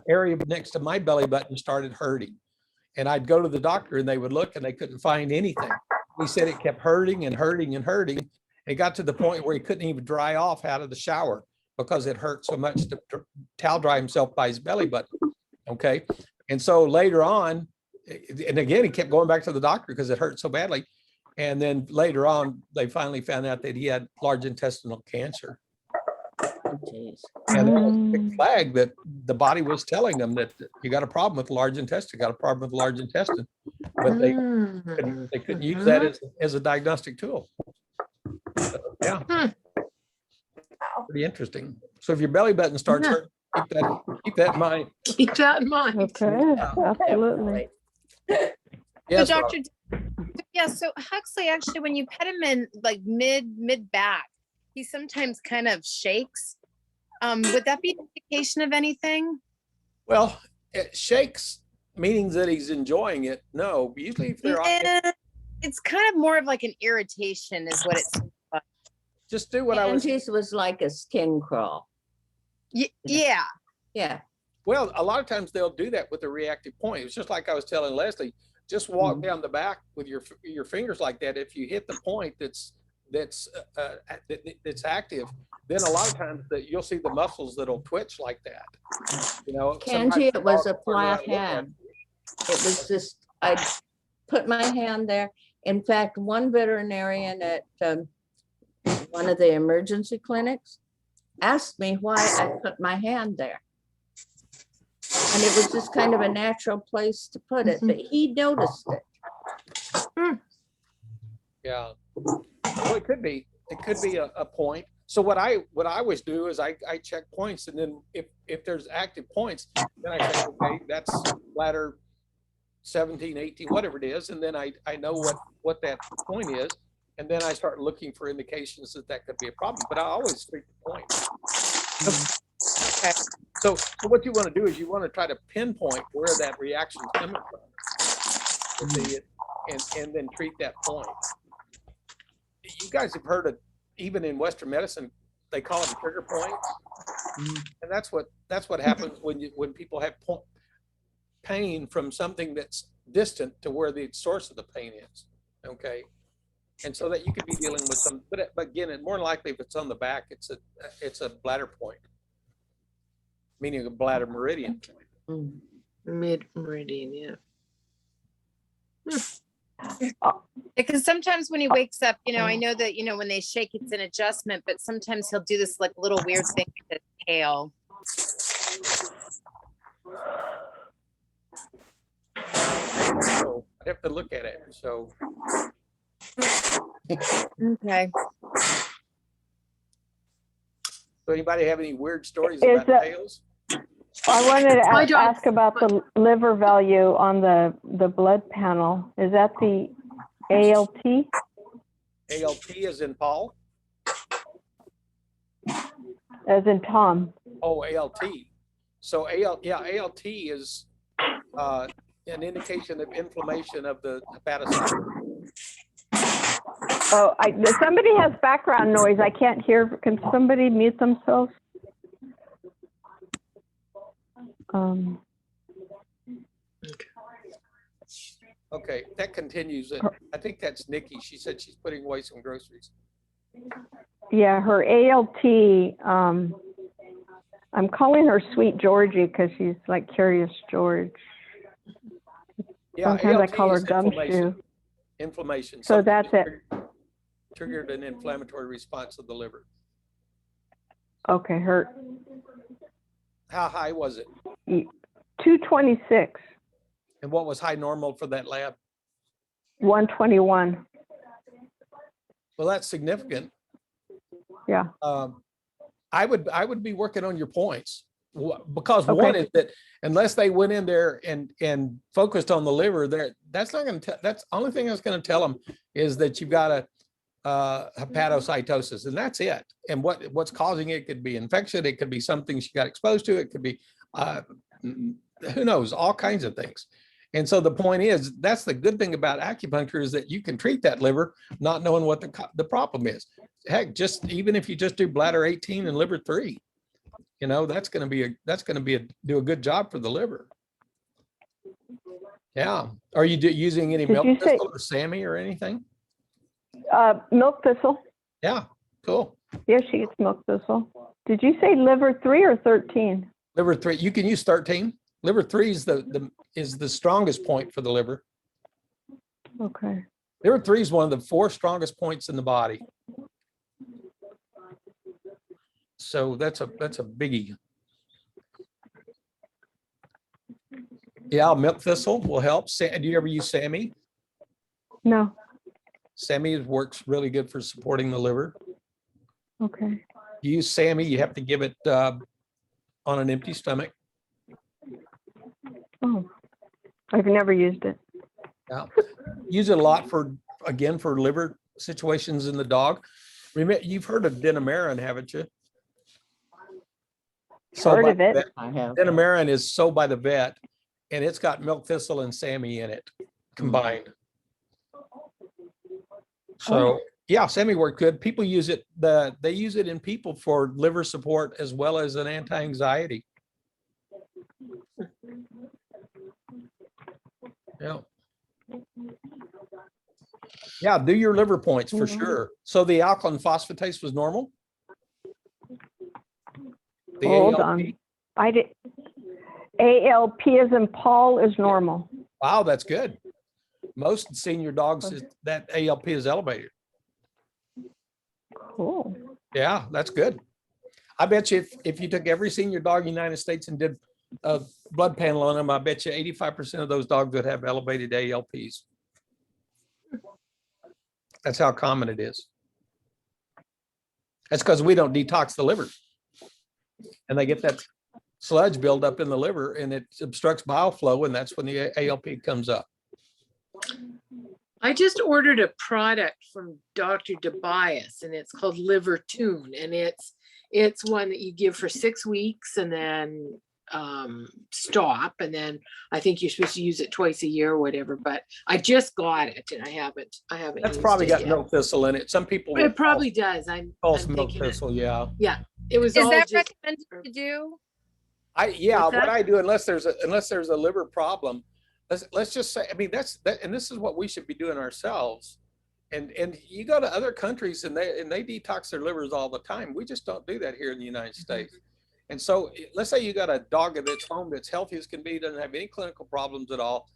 area next to my belly button started hurting. And I'd go to the doctor and they would look and they couldn't find anything." He said it kept hurting and hurting and hurting. It got to the point where he couldn't even dry off out of the shower because it hurt so much to towel dry himself by his belly button. Okay. And so later on, and again, he kept going back to the doctor because it hurt so badly. And then later on, they finally found out that he had large intestinal cancer. Jeez. And that was a big flag that the body was telling them that you got a problem with the large intestine, got a problem with the large intestine. But they couldn't use that as a diagnostic tool. So, yeah. Pretty interesting. So if your belly button starts hurting, keep that in mind. Keep that in mind. Okay, absolutely. So Yes, Rob. Dr. Yeah, so Huxley, actually, when you pet him in like mid back, he sometimes kind of shakes. Would that be an indication of anything? Well, it shakes, meaning that he's enjoying it. No, usually if they're on, Yeah, it's kind of more of like an irritation is what it's. just do what I was. Angie's was like a skin crawl. Yeah. Yeah. Well, a lot of times they'll do that with a reactive point. It's just like I was telling Leslie, just walk down the back with your fingers like that. If you hit the point that's active, then a lot of times that you'll see the muscles that'll twitch like that. You know, Kenji, it was a dogs turn around flat and look at hand. It was just, I put my hand there. In fact, one veterinarian at one of the emergency clinics asked me why I put my hand there. And it was just kind of a natural place to put it, but he noticed it. Yeah. Well, it could be a point. So what I always do is I check points, and then if there's active points, then I say, okay, that's bladder 17, 18, whatever it is. And then I know what that point is. And then I start looking for indications that could be a problem, but I always treat the point. Okay. So what you want to do is you want to try to pinpoint where that reaction is coming from, and then treat that point. You guys have heard of, even in Western medicine, they call them trigger points, and that's what happens when people have pain from something that's distant to where the source of the pain is. Okay, and so that you could be dealing with some, but again, more than likely, if it's on the back, it's a bladder point, meaning a bladder meridian point. Mid meridian, yeah. Because sometimes when he wakes up, I know that, when they shake, it's an adjustment, but sometimes he'll do this like little weird thing with his tail. So I'd have to look at it. So Okay. so anybody have any weird stories Is about that- tails? I wanted to I don't- ask about the liver value on the blood panel. Is that the ALT? ALT is in Paul? As in Tom? Oh, ALT. So ALT is an indication of inflammation of the hepatocyte. Oh, somebody has background noise. I can't hear. Can somebody mute themselves? Okay, that continues. I think that's Nikki. She said she's putting away some groceries. Yeah, her ALT, I'm calling her Sweet Georgie because she's like Curious George. Yeah, Sometimes I ALT call her is inflammation. Gumshoe. Inflammation. So Something that's it. Triggered an inflammatory response of the liver. Okay, her How high was it? 226, And what was high normal for that lab? 121. Well, that's significant. Yeah. I would be working on your points. Because Okay. one is that unless they went in there and focused on the liver, that's not going to, that's the only thing that's going to tell them is that you've got a hepatocytosis, and that's it. And what's causing it could be infection. It could be something she got exposed to. It could be, who knows, all kinds of things. And so the point is, that's the good thing about acupuncture is that you can treat that liver, not knowing what the problem is. Heck, just even if you just do bladder 18 and liver 3, you know, that's going to do a good job for the liver. Yeah. Are you using any Did milk you say- thistle or SAMI or anything? Milk thistle. Yeah, cool. Yeah, she gets milk thistle. Did you say liver 3 or 13? Liver 3, you can use 13. Liver 3 is the strongest point for the liver. Okay. Liver 3 is one of the 4 strongest points in the body. So that's a biggie. Yeah, milk thistle will help. Do you ever use SAMI? No. SAMI works really good for supporting the liver. Okay. You use SAMI, you have to give it on an empty stomach. Oh, I've never used it. Yeah. Use it a lot for liver situations in the dog. Remember, you've heard of Denamarin, haven't you? Heard of it. I have. Denamarin is sold by the vet, and it's got milk thistle and SAMI in it combined. So yeah, SAMI worked good. People use it. They use it in people for liver support as well as an anti-anxiety. Yeah. Yeah, do your liver points for sure. So the alkaline phosphatase was normal? The Hold ALP? on. I did. ALP as in Paul is normal. Wow, that's good. Most senior dogs, that ALP is elevated. Cool. Yeah, that's good. I bet you if you took every senior dog in the United States and did a blood panel on them, I bet you 85% of those dogs would have elevated ALPs. That's how common it is. That's because we don't detox the liver. And they get that sludge buildup in the liver and it obstructs bile flow, and that's when the ALP comes up. I just ordered a product from Dr. Tobias, and it's called Liver Tune, and it's one that you give for 6 weeks and then stop, and then I think you're supposed to use it twice a year or whatever. But I just got it, and I haven't. That's used probably it got yet. milk thistle in it. Some people. It probably does. I'm False milk thinking thistle, yeah. it was Is all that just recommended to do? Yeah, What's what that? I do, unless there's a liver problem, let's just say, I mean, and this is what we should be doing ourselves. And you go to other countries and they detox their livers all the time. We just don't do that here in the United States. And so let's say you got a dog that's home that's healthy as can be, doesn't have any clinical problems at all,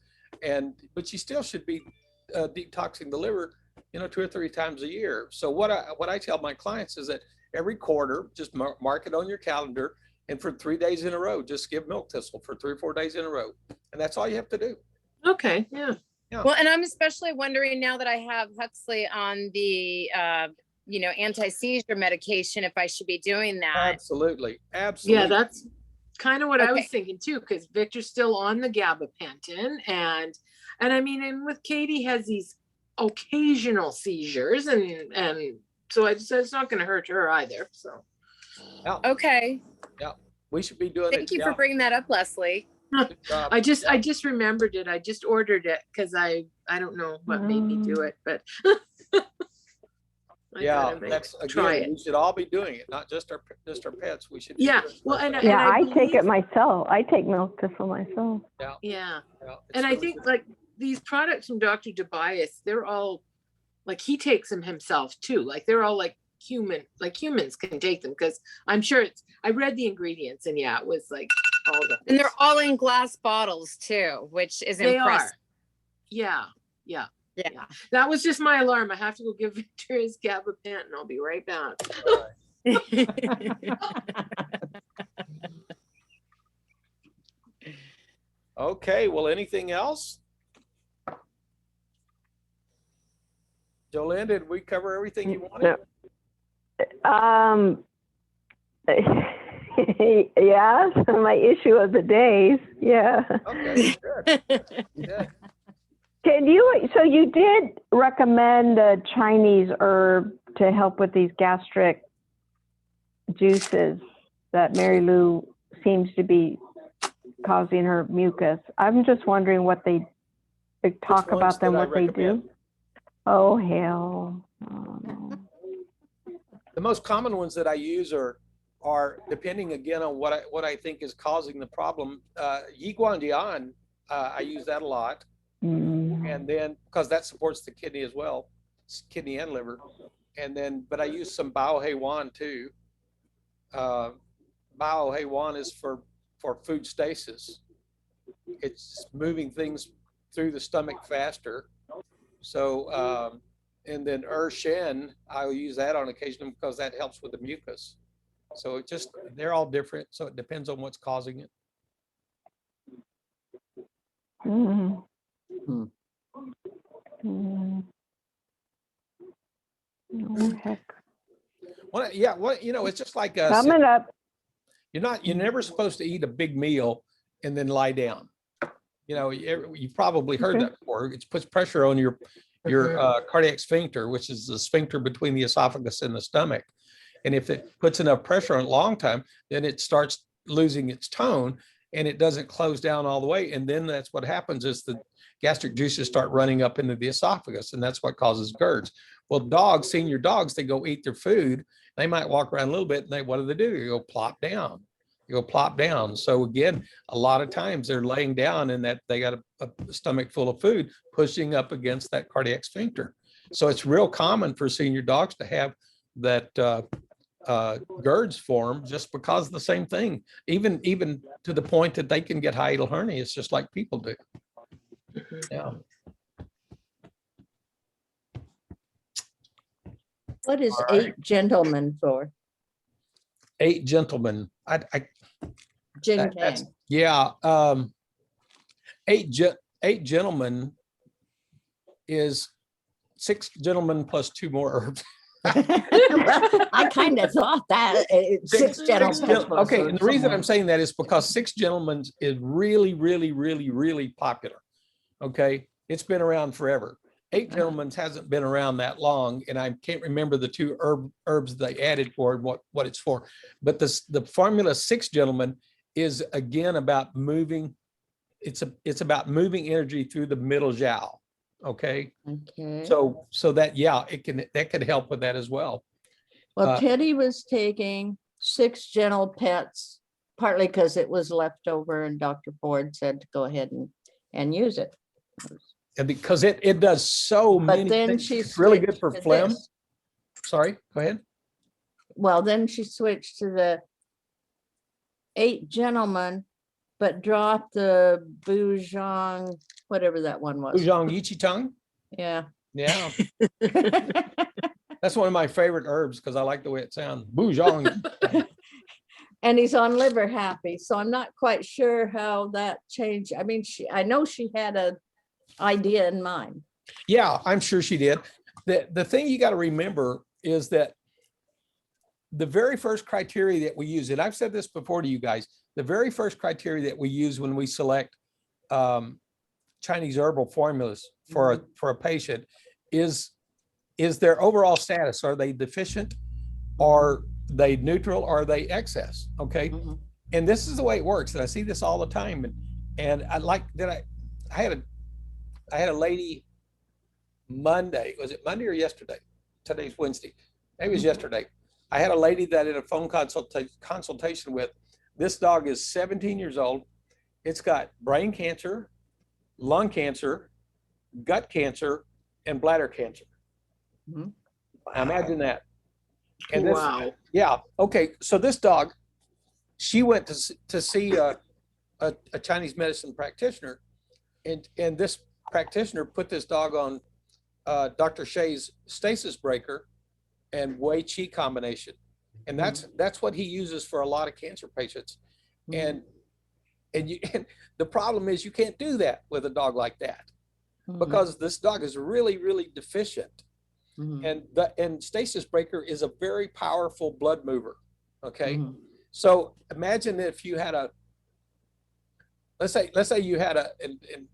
but you still should be detoxing the liver, 2 or 3 times a year. So what I tell my clients is that every quarter, just mark it on your calendar, and for 3 days in a row, just give milk thistle for 3 or 4 days in a row, and that's all you have to do. okay. Yeah. Well, and I'm especially wondering now that I have Huxley on the, anti-seizure medication, if I should be doing that. Absolutely. Yeah, that's kind of what I was Okay. thinking too, because Victor's still on the gabapentin, and I mean, and with Katie has these occasional seizures, and so I just said it's not going to hurt her either. So Yeah, Okay. we should be doing it. Thank you for bringing that up, Leslie. Good job. I just remembered it. I just ordered it because I don't know what made me do it, but I Yeah, thought I might that's try again, it. we should all be doing it, not just our pets. We should. be Yeah, doing it well, and ourselves. Yeah, I take believe- it myself. I take milk thistle myself. Yeah, Yeah, it's and I really think good. like these products from Dr. Tobias, they're all like he takes them himself too. Like they're all like humans can take them, because I'm sure I read the ingredients, and yeah, it was like all the And they're all in glass bottles too, which is they impressive. are. Yeah. Yeah. That was just my alarm. I have to go give Victor his gabapentin. I'll be right back. Okay, well, anything else? Jolene, did we cover everything you wanted? No. Yeah, my issue of the days. Yeah. Okay, good. Yeah. So you did recommend a Chinese herb to help with these gastric juices that Mary Lou seems to be causing her mucus. I'm just wondering what they talk ones about them, did I what they recommend? do. Oh, hell. Oh, no. The most common ones that I use are depending again on what I think is causing the problem. Yiguandian, I use that a lot. Mm. And then, because that supports the kidney as well, kidney and liver. And then, but I use some Bao Hei Wan too. Bao Hei Wan is for food stasis. It's moving things through the stomach faster. So, and then Shen, I'll use that on occasion because that helps with the mucus. So it just, they're all different. So it depends on what's causing it. Mm. Hmm. Mm. Oh, heck. Well, yeah, it's just like Coming up. you're never supposed to eat a big meal and then lie down. You've probably heard Okay. that before. It puts pressure on your cardiac sphincter, which is the sphincter between the esophagus and the stomach. And if it puts enough pressure on a long time, then it starts losing its tone and it doesn't close down all the way. And then that's what happens is the gastric juices start running up into the esophagus, and that's what causes GERDs. Well, senior dogs, they go eat their food. They might walk around a little bit, and what do? They go plop down. You go plop down. So again, a lot of times they're laying down and that they got a stomach full of food pushing up against that cardiac sphincter. So it's real common for senior dogs to have that GERDs form just because of the same thing, even to the point that they can get hiatal hernias just like people do. Yeah. What is All right. 8 gentlemen for? 8 gentlemen. Jing That's- Tang. Yeah. 8 gentlemen is 6 gentlemen plus 2 more herbs. Well, I kind of thought that. 6 gentlemen. Okay, and the reason I'm saying that is because 6 gentlemen is really, really, really, really popular. Okay, it's been around forever. 8 gentlemen hasn't been around that long, and I can't remember the 2 herbs they added for and what it's for. But the formula 6 gentlemen is again about moving. It's about moving energy through the middle jiao. Okay, Okay. so that that could help with that as well. Well, Teddy was taking 6 gentle pets, partly because it was left over and Dr. Ford said to go ahead and use it. And because it does so But many then things. she It's really good switched for to phlegm. this. Sorry, go ahead. Well, then she switched to the 8 gentlemen, but dropped the Bujang, whatever that one was. Bujang Yichitang. Yeah. Yeah, that's one of my favorite herbs because I like the way it sounds. Bujang. And he's on liver happy, so I'm not quite sure how that changed. I mean, I know she had a idea in mind. Yeah, I'm sure she did. The thing you got to remember is that the very first criteria that we use, and I've said this before to you guys, the very first criteria that we use when we select Chinese herbal formulas for a patient is their overall status. Are they deficient? Are they neutral? Are they excess? Okay. Mhm. And this is the way it works. And I see this all the time. And I like that I had a lady Monday. Was it Monday or yesterday? Today's Wednesday. Maybe it was yesterday. I had a lady that I did a phone consultation with. This dog is 17 years old. It's got brain cancer, lung cancer, gut cancer, and bladder cancer. Mhm. Imagine that. And this, Wow. yeah. Okay. So this dog, she went to see a Chinese medicine practitioner, and this practitioner put this dog on Dr. Shea's stasis breaker and Wei Qi combination, and that's what he uses for a lot of cancer patients. And the problem is you can't do that with a dog like that because this dog is really, really deficient. Mhm. And stasis breaker is a very powerful blood mover. Okay. Mhm. So imagine if you had let's say you had and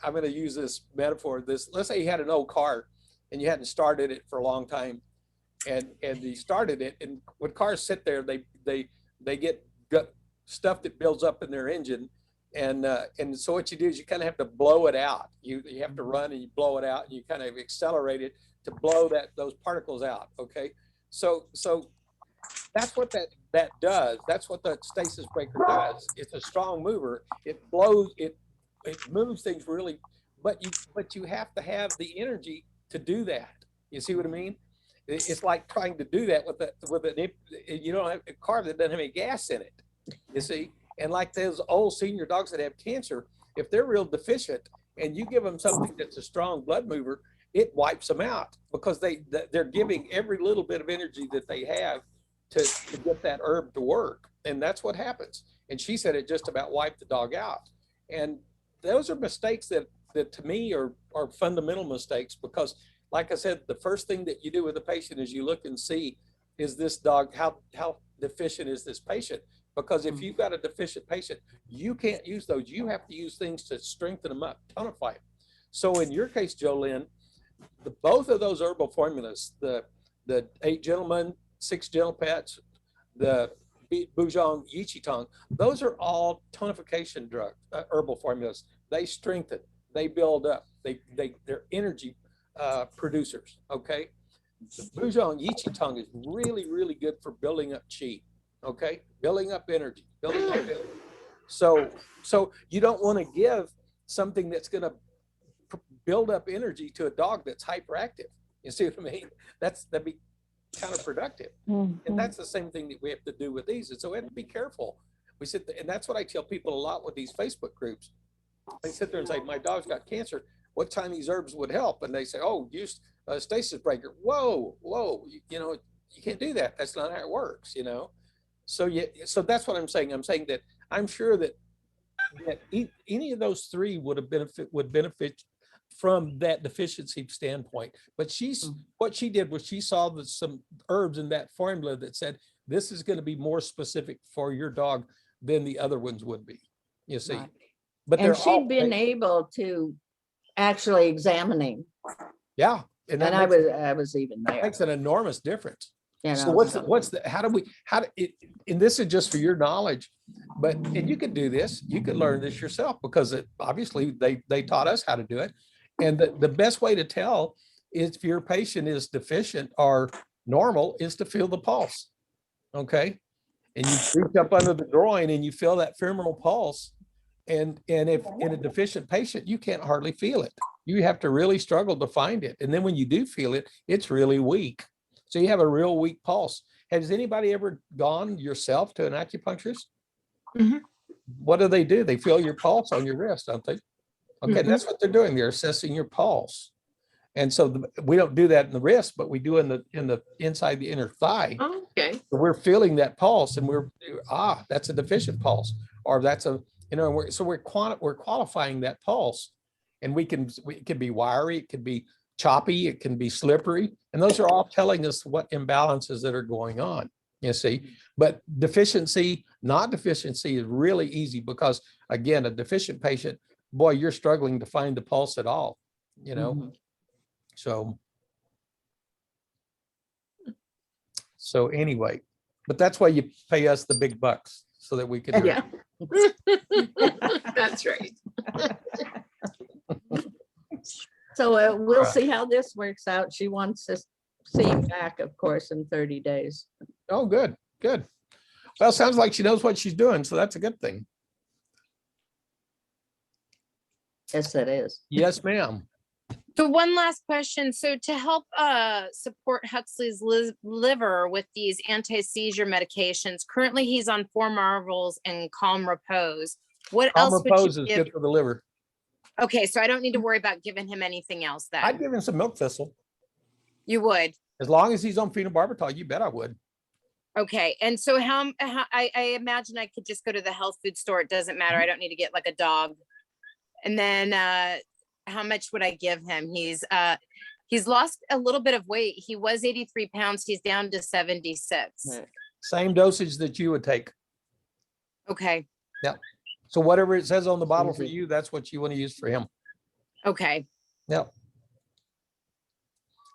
I'm going to use this metaphor. Let's say you had an old car and you hadn't started it for a long time, and you started it, and when cars sit there, they get stuff that builds up in their engine, and so what you do is you kind of have to blow it out. You have to run and you blow it out, and you kind of accelerate it to blow those particles out. Okay, so that's what that does. That's what the stasis breaker does. It's a strong mover. It blows it moves things really, but you have to have the energy to do that. You see what I mean? It's like trying to do that with you don't have a car that doesn't have any gas in it. You see, and like those old senior dogs that have cancer, if they're real deficient and you give them something that's a strong blood mover, it wipes them out because they're giving every little bit of energy that they have to get that herb to work. And that's what happens. And she said it just about wiped the dog out. And those are mistakes that to me are fundamental mistakes, because like I said, the first thing that you do with a patient is you look and see, is this dog, how deficient is this patient? Because if you've got a deficient patient, you can't use those. You have to use things to strengthen them up, tonify them. So in your case, Jolynn, both of those herbal formulas, the 8 Gentlemen, 6 Gentle Pets, the Bujang Yichitang, those are all tonification drugs, herbal formulas. They strengthen, they build up, they're energy producers. Okay, the Bujang Yichitang is really, really good for building up qi. Okay, building up energy, building up energy. So you don't want to give something that's going to build up energy to a dog that's hyperactive. You see what I mean? That'd be counterproductive. And that's the same thing that we have to do with these. And so we have to be careful. We sit there, and that's what I tell people a lot with these Facebook groups. They sit there and say, my dog's got cancer. What Chinese herbs would help? And they say, oh, use a stasis breaker. Whoa, you know, you can't do that. That's not how it works, you know? So that's what I'm saying. I'm saying that I'm sure that any of those three would benefit from that deficiency standpoint. But what she did was she saw some herbs in that formula that said, this is going to be more specific for your dog than the other ones would be, you see. Right. But And she'd been able to actually examining. Yeah. And I was even there. makes an enormous difference. You So know, and this is just for your knowledge, and you could do this, you could learn this yourself, because obviously they taught us how to do it. And the best way to tell if your patient is deficient or normal is to feel the pulse. Okay. And you reach up under the groin and you feel that femoral pulse. And if in a deficient patient, you can't hardly feel it. You have to really struggle to find it. And then when you do feel it, it's really weak. So you have a real weak pulse. Has anybody ever gone yourself to an acupuncturist? Mhm. What do? They feel your pulse on your wrist, don't they? Okay, that's what they're doing. They're assessing your pulse. And so we don't do that in the wrist, but we do in the inside the inner thigh. Okay. So we're feeling that pulse, and that's a deficient pulse, or that's we're qualifying that pulse, and it can be wiry, it can be choppy, it can be slippery, and those are all telling us what imbalances that are going on. You see, but not deficiency is really easy, because again, a deficient patient, boy, you're struggling to find the pulse at all, you know. So anyway, but that's why you pay us the big bucks, so that we can do it. Yeah. That's right. So we'll see how this works out. She wants to see him back, of course, in 30 days. Oh, good. Well, sounds like she knows what she's doing, so that's a good thing. Yes, it is. Yes, ma'am. So one last question. So to help support Huxley's liver with these anti-seizure medications, currently he's on 4 Marvels and Calm Repose. What Calm else would Repose you is give? good for the liver. Okay, so I don't need to worry about giving him anything else then. I'd give him some milk thistle. You would. As long as he's on phenobarbital, you bet I would. Okay, and so how I imagine I could just go to the health food store. It doesn't matter. I don't need to get like a dog. And then how much would I give him? He's lost a little bit of weight. He was 83 pounds. He's down to 76. Right. Same dosage that you would take. Okay, So whatever it says on the bottle for Easy. you, that's what you want to use for him. okay. Yep.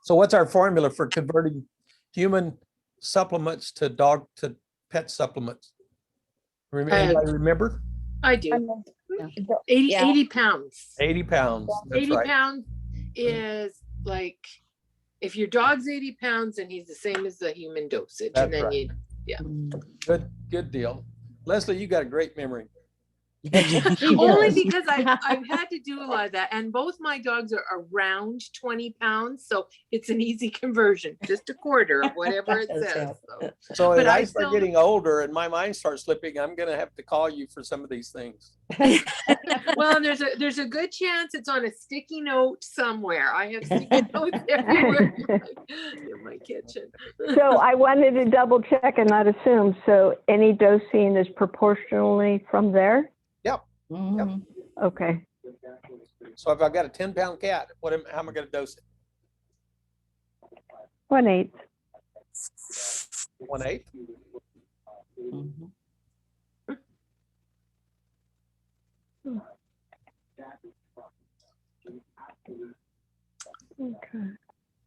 So what's our formula for converting human supplements to pet supplements? Anybody remember? I do. 80, Yeah. 80 pounds. 80 pounds. That's 80 right. pounds is like, if your dog's 80 pounds, then he's the same as the human dosage. That's And then right. you, Good deal. Leslie, you got a great memory. only does. because I've had to do a lot of that. And both my dogs are around 20 pounds. So it's an easy conversion, just a quarter of whatever it Does says. help. So. So But as I I start still- getting older and my mind starts slipping, I'm gonna have to call you for some of these things. Well, and there's a good chance it's on a sticky note somewhere. I have sticky notes everywhere in my kitchen. So I wanted to double check and not assume. So any dosing is proportionally from there? Mhm. Okay. So if I've got a 10-pound cat, how am I gonna dose it? 1/8. 1/8? Mhm. Okay.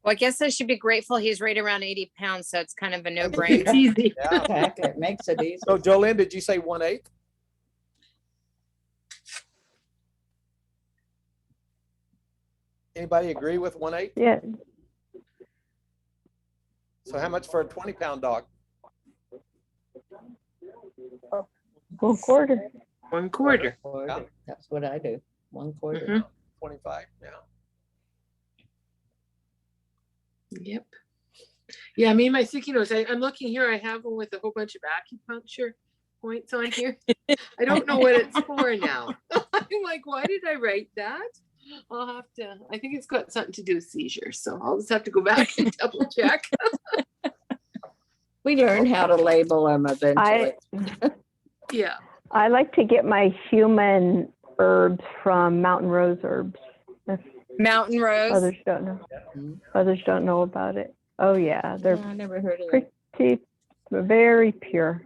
Well, I guess I should be grateful he's right around 80 pounds, so it's kind of a It's no-brainer. easy. Yeah. Exactly. It makes it easy. So Jolene, did you say 1/8? Anybody agree with 1/8? Yeah. So how much for a 20-pound dog? 1/4. 1/4. Quarter. That's what I do. 1/4. Mhm. 25, yeah. Yep. Yeah, I mean, my sticky notes, I'm looking here, I have one with a whole bunch of acupuncture points on here. I don't know what it's for now. I'm like, why did I write that? I'll have to, I think it's got something to do with seizures, so I'll just have to go back and double check. We learn how to label them eventually. Yeah. I like to get my human herbs from Mountain Rose Herbs. Mountain Rose. Others don't know. Mhm. Others don't know about it. Oh yeah, they're I never heard of that. pretty, very pure.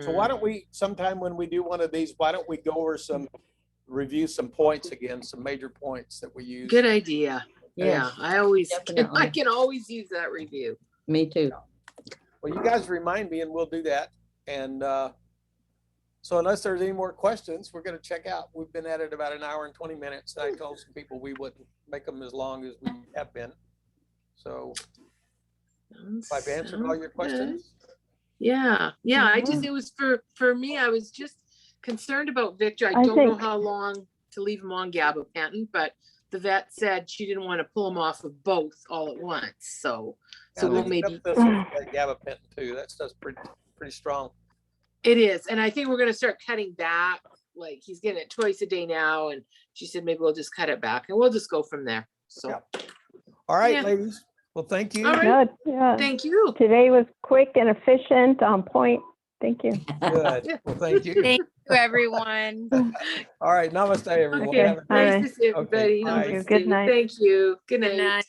So why don't we, sometime when we do one of these, why don't we go over review some points again, some major points that we use? Good idea. Yeah, Yes, I always, definitely. I can always use that review. me too. Well, you guys remind me and we'll do that. And so unless there's any more questions, we're gonna check out. We've been at it about an hour and 20 minutes. And I told some people we wouldn't make them as long as we have been. So if I've answered all your questions. Yeah, I just, Mhm. it was for me, I was just concerned about Victor. I I don't know think- how long to leave him on gabapentin, but the vet said she didn't want to pull him off of both all at once, so Yeah, we'll they maybe, kept this with that gabapentin too. That stuff's pretty strong. it is, and I think we're gonna start cutting back, like, he's getting it twice a day now, and she said maybe we'll just cut it back, and we'll just go from there, so, Yeah. All right, Yeah. ladies. Well, thank you. All right. Good, yeah. thank you. Today was quick and efficient, on point. Thank you. Good. Well, thank you. Thank you, everyone. All right. Namaste, everyone. Okay, Have a- All nice right. to see everybody. bye. Thank you. Good Namaste. night. Thank you, good Good night. night.